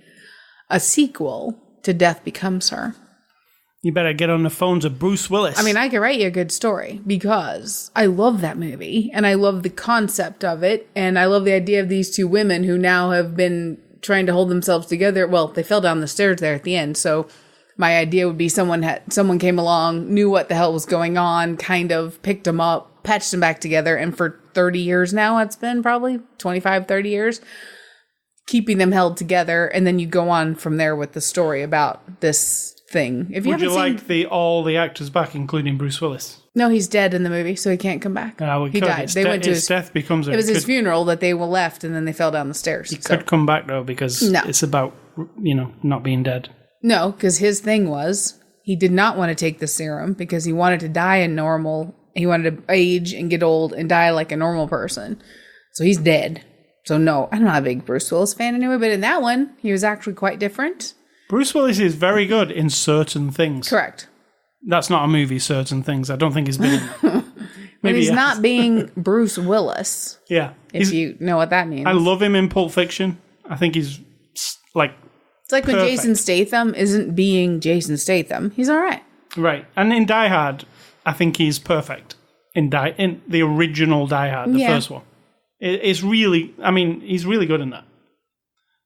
a sequel to Death Becomes Her. You better get on the phones of Bruce Willis. I mean, I could write you a good story because I love that movie and I love the concept of it. And I love the idea of these two women who now have been trying to hold themselves together. Well, they fell down the stairs there at the end. So my idea would be someone came along, knew what the hell was going on, kind of picked them up, patched them back together. And for 30 years now, it's been probably 25, 30 years, keeping them held together. And then you go on from there with the story about this thing. If you Would you haven't like all the actors back, including Bruce Willis? No, he's dead in the movie, so he can't come back. He died. They went to his Death Becomes Her. It was his funeral that they left, and then they fell down the stairs. He could come back though because it's about not being dead. No, because his thing was he did not want to take the serum because he wanted to die a normal. He wanted to age and get old and die like a normal person. So he's dead. So no, I'm not a big Bruce Willis fan anyway. But in that one, he was actually quite different. Bruce Willis is very good in certain things. Correct. That's not a movie, certain things. I don't think he's been in that. But he's not being Bruce Willis. Yeah. If you know what that means. I love him in Pulp Fiction. I think he's like It's like perfect. when Jason Statham isn't being Jason Statham. He's all right. Right. And in Die Hard, I think he's perfect. In the original Die Hard, the first one. It's really, he's really good in that.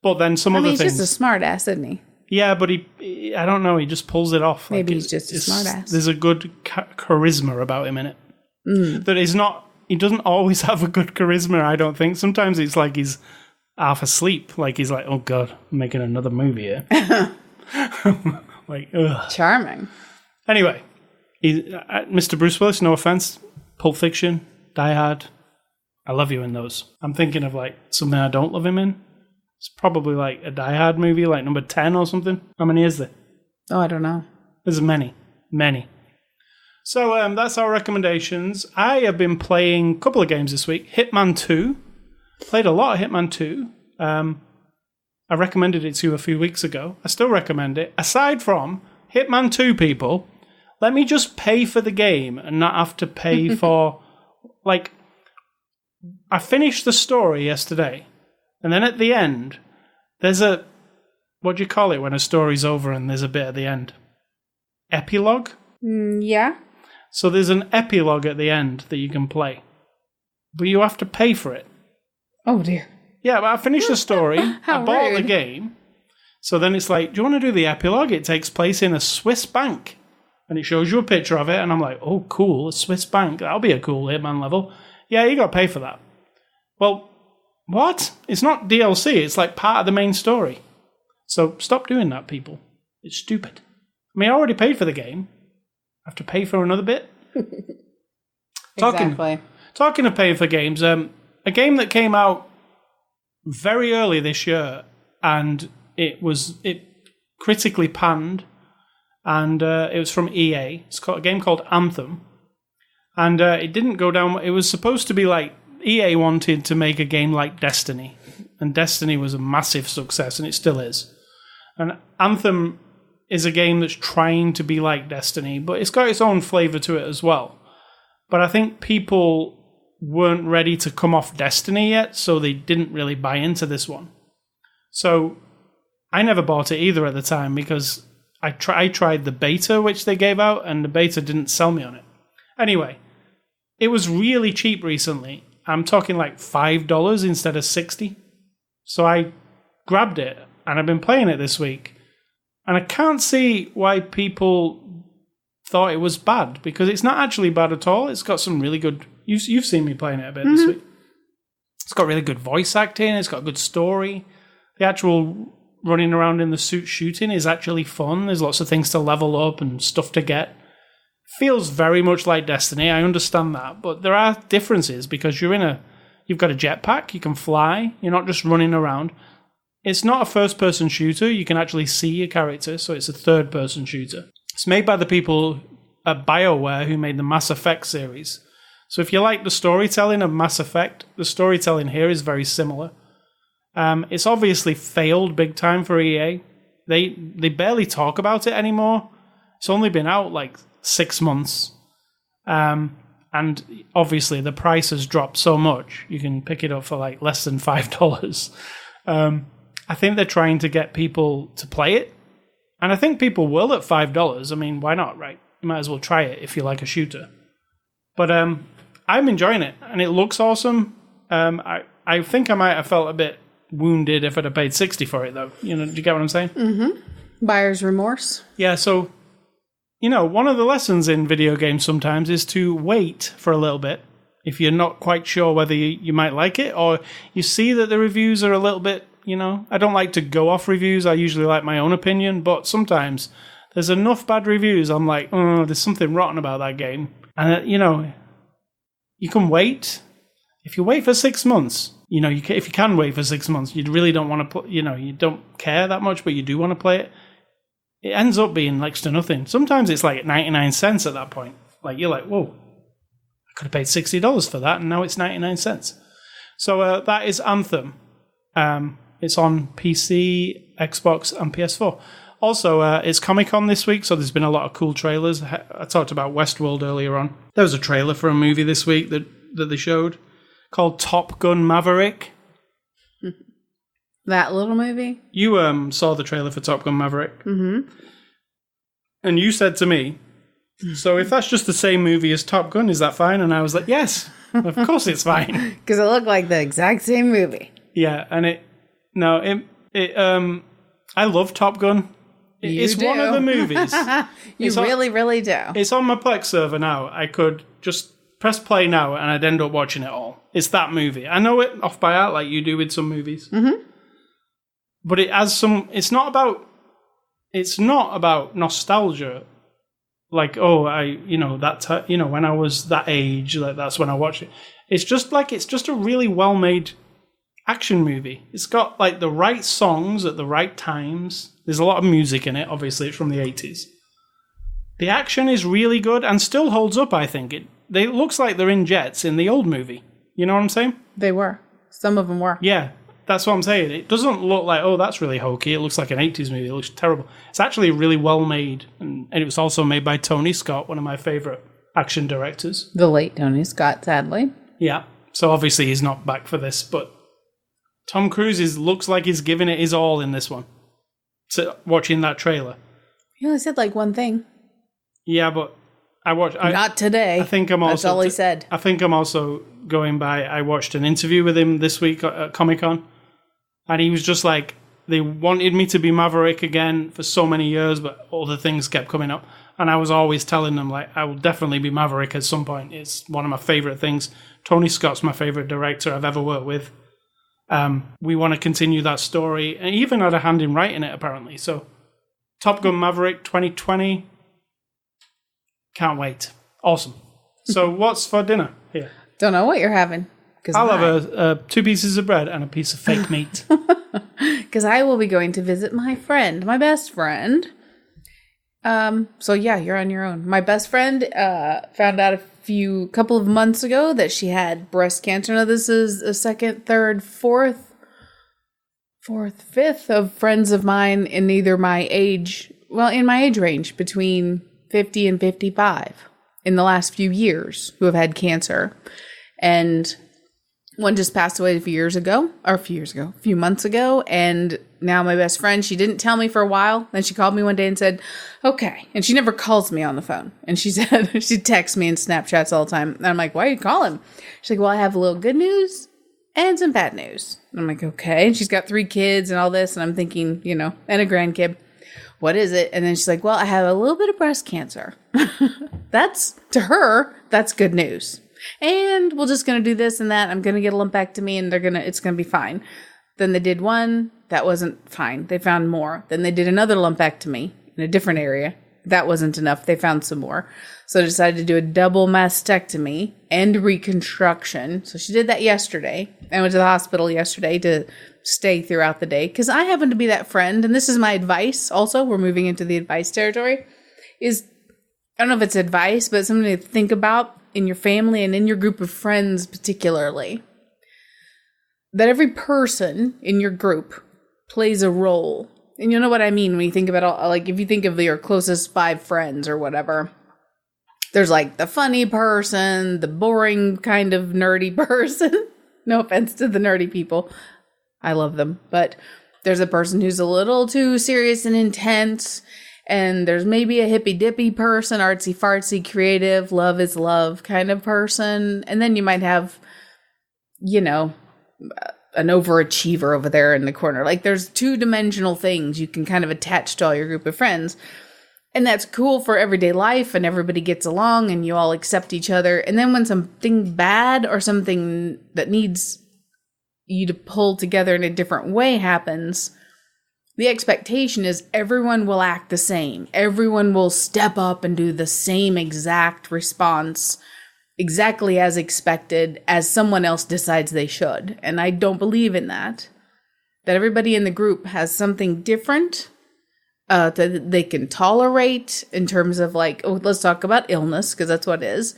But then some other things. He's just a smart ass, isn't he? Yeah, but I don't know, he just pulls it off. Maybe he's just a smartass. There's a good charisma about him in it. That is not, he doesn't always have a good charisma, I don't think. Sometimes it's like he's half asleep. Like he's like, oh God, I'm making another movie here. Like, ugh. Charming. Anyway, Mr. Bruce Willis, no offense. Pulp Fiction, Die Hard. I love you in those. I'm thinking of like something I don't love him in. It's probably like a Die Hard movie, like number 10 or something. How many is there? Oh, I don't know. There's many. So that's our recommendations. I have been playing a couple of games this week. Hitman 2. Played a lot of Hitman 2. I recommended it to you a few weeks ago. I still recommend it. Aside from Hitman 2, people, let me just pay for the game and not have to pay for... Like, I finished the story yesterday. And then at the end, there's a... What do you call it when a story's over and there's a bit at the end? Epilogue? Yeah. So there's an epilogue at the end that you can play. But you have to pay for it. Oh, dear. Yeah, but I finished the story. How I bought rude. the game. So then it's like, do you want to do the epilogue? It takes place in a Swiss bank. And it shows you a picture of it. And I'm like, oh, cool, a Swiss bank. That'll be a cool Hitman level. Yeah, you got to pay for that. Well... What? It's not DLC. It's like part of the main story. So stop doing that, people. It's stupid. I already paid for the game. I have to pay for another bit. Exactly. Talking of paying for games, a game that came out very early this year, and it critically panned, and it was from EA. It's a game called Anthem, and it didn't go down. It was supposed to be like EA wanted to make a game like Destiny, and Destiny was a massive success, and it still is. And Anthem is a game that's trying to be like Destiny, but it's got its own flavor to it as well. But I think people weren't ready to come off Destiny yet, so they didn't really buy into this one. So I never bought it either at the time because I tried the beta, which they gave out, and the beta didn't sell me on it. Anyway, it was really cheap recently. I'm talking like $5 instead of $60. So I grabbed it and I've been playing it this week. And I can't see why people thought it was bad, because it's not actually bad at all. It's got some really good... You've seen me playing it a bit this week. It's got really good voice acting. It's got a good story. The actual running around in the suit shooting is actually fun. There's lots of things to level up and stuff to get. Feels very much like Destiny. I understand that. But there are differences, because you've got a jetpack. You can fly. You're not just running around. It's not a first-person shooter. You can actually see your character, so it's a third-person shooter. It's made by the people at BioWare who made the Mass Effect series. So if you like the storytelling of Mass Effect, the storytelling here is very similar. It's obviously failed big time for EA. They barely talk about it anymore. It's only been out like 6 months. And obviously the price has dropped so much. You can pick it up for like less than $5. I think they're trying to get people to play it. And I think people will at $5. I mean, why not, right? You might as well try it if you like a shooter. But I'm enjoying it, and it looks awesome. I think I might have felt a bit wounded if I'd have paid $60 for it, though. Do you get what I'm saying? Mm-hmm. Buyer's remorse. Yeah, so, one of the lessons in video games sometimes is to wait for a little bit if you're not quite sure whether you might like it, or you see that the reviews are a little bit, I don't like to go off reviews. I usually like my own opinion, but sometimes there's enough bad reviews. I'm like, oh, there's something rotten about that game. And, you can wait. If you wait for 6 months, if you can wait for 6 months, you really don't want to you don't care that much, but you do want to play it. It ends up being next to nothing. Sometimes it's like 99 cents at that point. Like, you're like, whoa, I could have paid $60 for that, and now it's 99 cents. So that is Anthem. It's on PC, Xbox, and PS4. Also, it's Comic-Con this week, so there's been a lot of cool trailers. I talked about Westworld earlier on. There was a trailer for a movie this week that they showed called Top Gun Maverick. That little movie? You saw the trailer for Top Gun Maverick. Mm-hmm. And you said to me, so if that's just the same movie as Top Gun, is that fine? And I was like, yes, of course it's fine. Because it looked like the exact same movie. Yeah, and I love Top Gun. It's one of the movies. You really do. It's on my Plex server now. I could just press play now and I'd end up watching it all. It's that movie. I know it off by heart like you do with some movies. Mm-hmm. But it has some... It's not about nostalgia. Like, oh, when I was that age, like that's when I watched it. It's just a really well-made action movie. It's got like the right songs at the right times. There's a lot of music in it. Obviously, it's from the 80s. The action is really good and still holds up, I think. It looks like they're in jets in the old movie. You know what I'm saying? They were. Some of them were. Yeah, that's what I'm saying. It doesn't look like, oh, that's really hokey. It looks like an 80s movie. It looks terrible. It's actually really well made. And it was also made by Tony Scott, one of my favorite action directors. The late Tony Scott, sadly. Yeah. So obviously he's not back for this, but Tom Cruise looks like he's giving it his all in this one. So watching that trailer. He only said like one thing. Yeah, but not today. I think I'm also... That's all he said. I think I'm also going by... I watched an interview with him this week at Comic-Con, and he was just like, they wanted me to be Maverick again for so many years, but all the things kept coming up. And I was always telling them, like, I will definitely be Maverick at some point. It's one of my favorite things. Tony Scott's my favorite director I've ever worked with. We want to continue that story, and even had a hand in writing it, apparently. So, Top Gun Maverick 2020. Can't wait. Awesome. So, what's for dinner here? Don't know what you're having. I'll have 2 pieces of bread and a piece of fake meat. Because I will be going to visit my best friend. So yeah, you're on your own. My best friend found out a couple of months ago that she had breast cancer. Now this is a second, third, fourth, fifth of friends of mine in either my age range between 50 and 55 in the last few years who have had cancer. And one just passed away a few months ago. And now my best friend, she didn't tell me for a while. Then she called me one day and said, okay. And she never calls me on the phone. And she said, she texts me and Snapchats all the time. And I'm like, why are you calling? She's like, well, I have a little good news and some bad news. And I'm like, okay. And she's got 3 kids and all this. And I'm thinking, you know, and a grandkid. What is it? And then she's like, well, I have a little bit of breast cancer. That's, to her, that's good news. And we're just going to do this and that. I'm going to get a lumpectomy and it's going to be fine. Then they did one. That wasn't fine. They found more. Then they did another lumpectomy in a different area. That wasn't enough. They found some more. So I decided to do a double mastectomy and reconstruction. So she did that yesterday. I went to the hospital yesterday to stay throughout the day because I happen to be that friend. And this is my advice. Also, we're moving into the advice territory. Is, I don't know if it's advice, but something to think about in your family and in your group of friends particularly. That every person in your group plays a role. And you know what I mean when you think about all, like if you think of your closest 5 friends or whatever, there's like the funny person, the boring kind of nerdy person. No offense to the nerdy people. I love them. But there's a person who's a little too serious and intense. And there's maybe a hippy dippy person, artsy fartsy, creative, love is love kind of person. And then you might have, you know, an overachiever over there in the corner. Like there's 2-dimensional things you can kind of attach to all your group of friends. And that's cool for everyday life and everybody gets along and you all accept each other. And then when something bad or something that needs you to pull together in a different way happens, the expectation is everyone will act the same. Everyone will step up and do the same exact response exactly as expected as someone else decides they should. And I don't believe in that. That everybody in the group has something different that they can tolerate in terms of like, oh, let's talk about illness, because that's what it is.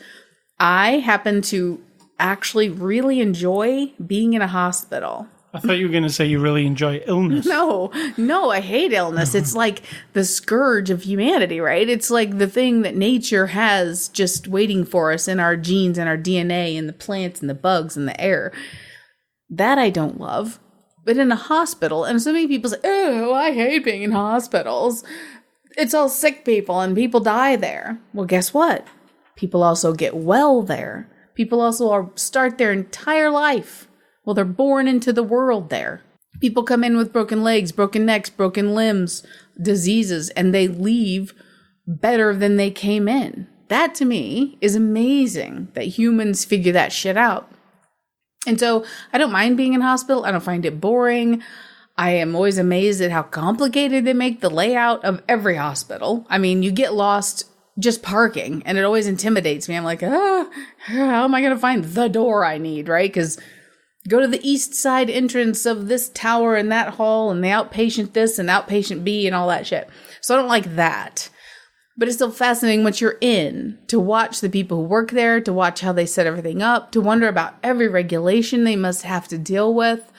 I happen to actually really enjoy being in a hospital. I thought you were going to say you really enjoy illness. No, I hate illness. It's like the scourge of humanity, right? It's like the thing that nature has just waiting for us in our genes and our DNA and the plants and the bugs and the air. That I don't love. But in a hospital, and so many people say, oh, I hate being in hospitals. It's all sick people and people die there. Well, guess what? People also get well there. People also start their entire life. Well, they're born into the world there. People come in with broken legs, broken necks, broken limbs, diseases, and they leave better than they came in. That to me is amazing that humans figure that shit out. And so I don't mind being in hospital. I don't find it boring. I am always amazed at how complicated they make the layout of every hospital. I mean, you get lost just parking and it always intimidates me. I'm like, how am I going to find the door I need, right? Because go to the east side entrance of this tower and that hall and the outpatient this and outpatient B and all that shit. So I don't like that. But it's still fascinating once you're in to watch the people who work there, to watch how they set everything up, to wonder about every regulation they must have to deal with,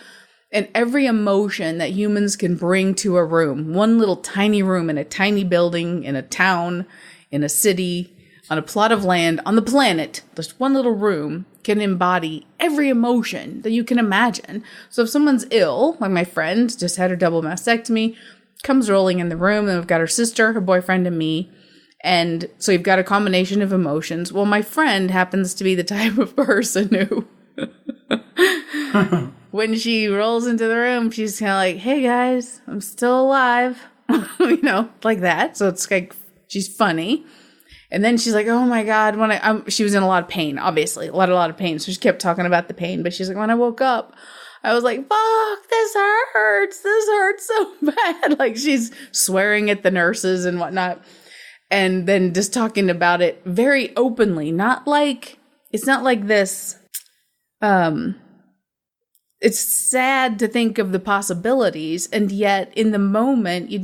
and every emotion that humans can bring to a room. One little tiny room in a tiny building, in a town, in a city, on a plot of land, on the planet, just one little room can embody every emotion that you can imagine. So if someone's ill, like my friend just had her double mastectomy, comes rolling in the room, and we've got her sister, her boyfriend, and me. And so you've got a combination of emotions. Well, my friend happens to be the type of person who, when she rolls into the room, she's kind of like, hey guys, I'm still alive. You know, like that. So it's like, she's funny. And then she's like, oh my God, she was in a lot of pain, obviously, a lot of pain. So she kept talking about the pain, but she's like, when I woke up, I was like, fuck, this hurts so bad. Like she's swearing at the nurses and whatnot. And then just talking about it very openly, it's not like this. It's sad to think of the possibilities. And yet in the moment, you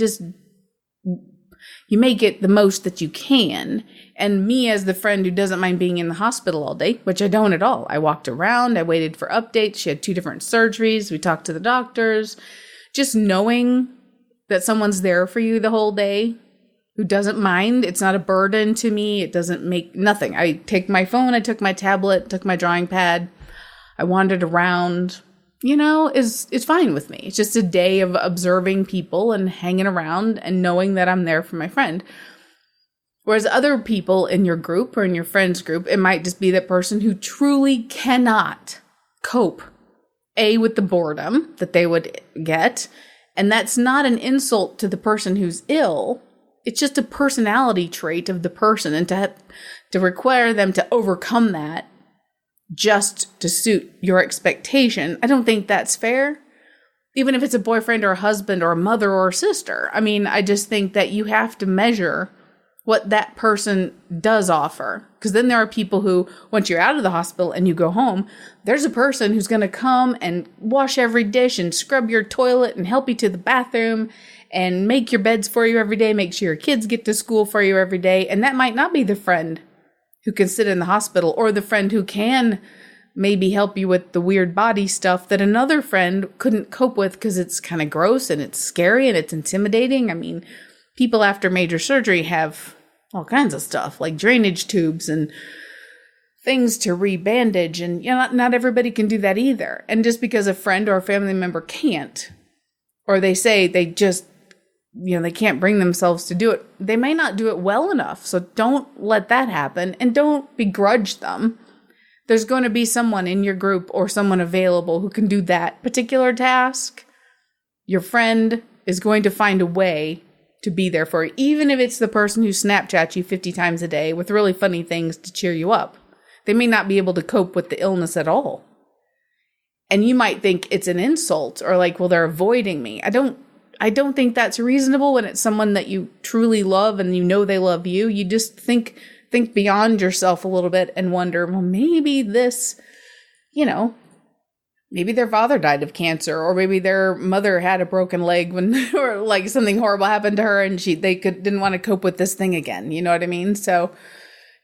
make it the most that you can. And me as the friend who doesn't mind being in the hospital all day, which I don't at all. I walked around, I waited for updates. She had 2 different surgeries. We talked to the doctors. Just knowing that someone's there for you the whole day, who doesn't mind. It's not a burden to me. It doesn't make nothing. I take my phone, I took my tablet, took my drawing pad. I wandered around, it's fine with me. It's just a day of observing people and hanging around and knowing that I'm there for my friend. Whereas other people in your group or in your friend's group, it might just be that person who truly cannot cope with the boredom that they would get. And that's not an insult to the person who's ill. It's just a personality trait of the person. And to require them to overcome that just to suit your expectation, I don't think that's fair. Even if it's a boyfriend or a husband or a mother or a sister. I mean, I just think that you have to measure what that person does offer. Because then there are people who, once you're out of the hospital and you go home, there's a person who's going to come and wash every dish and scrub your toilet and help you to the bathroom and make your beds for you every day, make sure your kids get to school for you every day. And that might not be the friend who can sit in the hospital, or the friend who can maybe help you with the weird body stuff that another friend couldn't cope with because it's kind of gross and it's scary and it's intimidating. I mean, people after major surgery have all kinds of stuff like drainage tubes and things to re-bandage. And not everybody can do that either. And just because a friend or a family member can't, or they say they just, they can't bring themselves to do it, they may not do it well enough. So don't let that happen, and don't begrudge them. There's going to be someone in your group or someone available who can do that particular task. Your friend is going to find a way to be there for you, even if it's the person who Snapchats you 50 times a day with really funny things to cheer you up. They may not be able to cope with the illness at all. And you might think it's an insult or like, well, they're avoiding me. I don't think that's reasonable when it's someone that you truly love and they love you. You just think beyond yourself a little bit and wonder, well, maybe this, maybe their father died of cancer, or maybe their mother had a broken leg or like something horrible happened to her and they didn't want to cope with this thing again. You know what I mean? So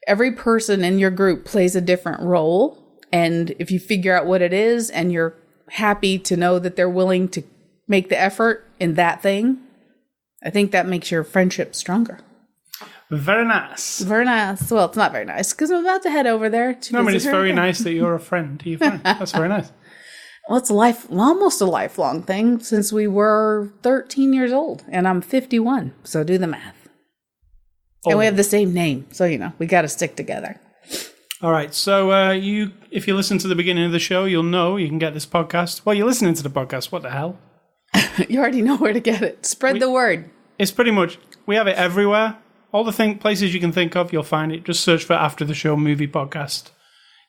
every person in your group plays a different role. And if you figure out what it is and you're happy to know that they're willing to make the effort in that thing, I think that makes your friendship stronger. Very nice. Very nice. Well, it's not very nice because I'm about to head over there to No, I mean, it's very nice that you're a friend to your friend. That's very nice. Well, it's almost a lifelong thing since we were 13 years old, and I'm 51. So do the math. Oh. And we have the same name, so we got to stick together. All right. So if you listen to the beginning of the show, you'll know you can get this podcast. Well, you're listening to the podcast. What the hell? You already know where to get it. Spread the word. It's pretty much, we have it everywhere. All the places you can think of, you'll find it. Just search for After the Show Movie Podcast.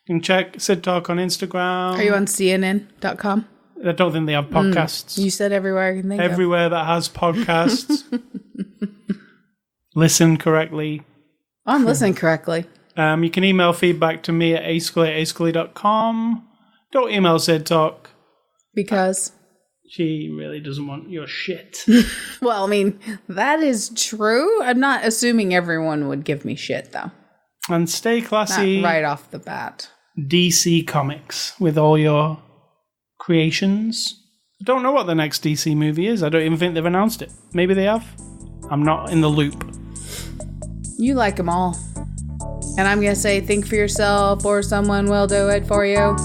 You can check Sid Talk on Instagram. Are you on CNN.com? I don't think they have podcasts. You said everywhere I can think everywhere that has podcasts. Listen correctly. I'm listening correctly. You can email feedback to me at ascully@ascully.com. Don't email Sid Talk. Because? She really doesn't want your shit. Well, I mean, that is true. I'm not assuming everyone would give me shit, though. And stay classy. Not right off the bat. DC Comics with all your creations. I don't know what the next DC movie is. I don't even think they've announced it. Maybe they have. I'm not in the loop. You like them all. And I'm going to say, think for yourself or someone will do it for you.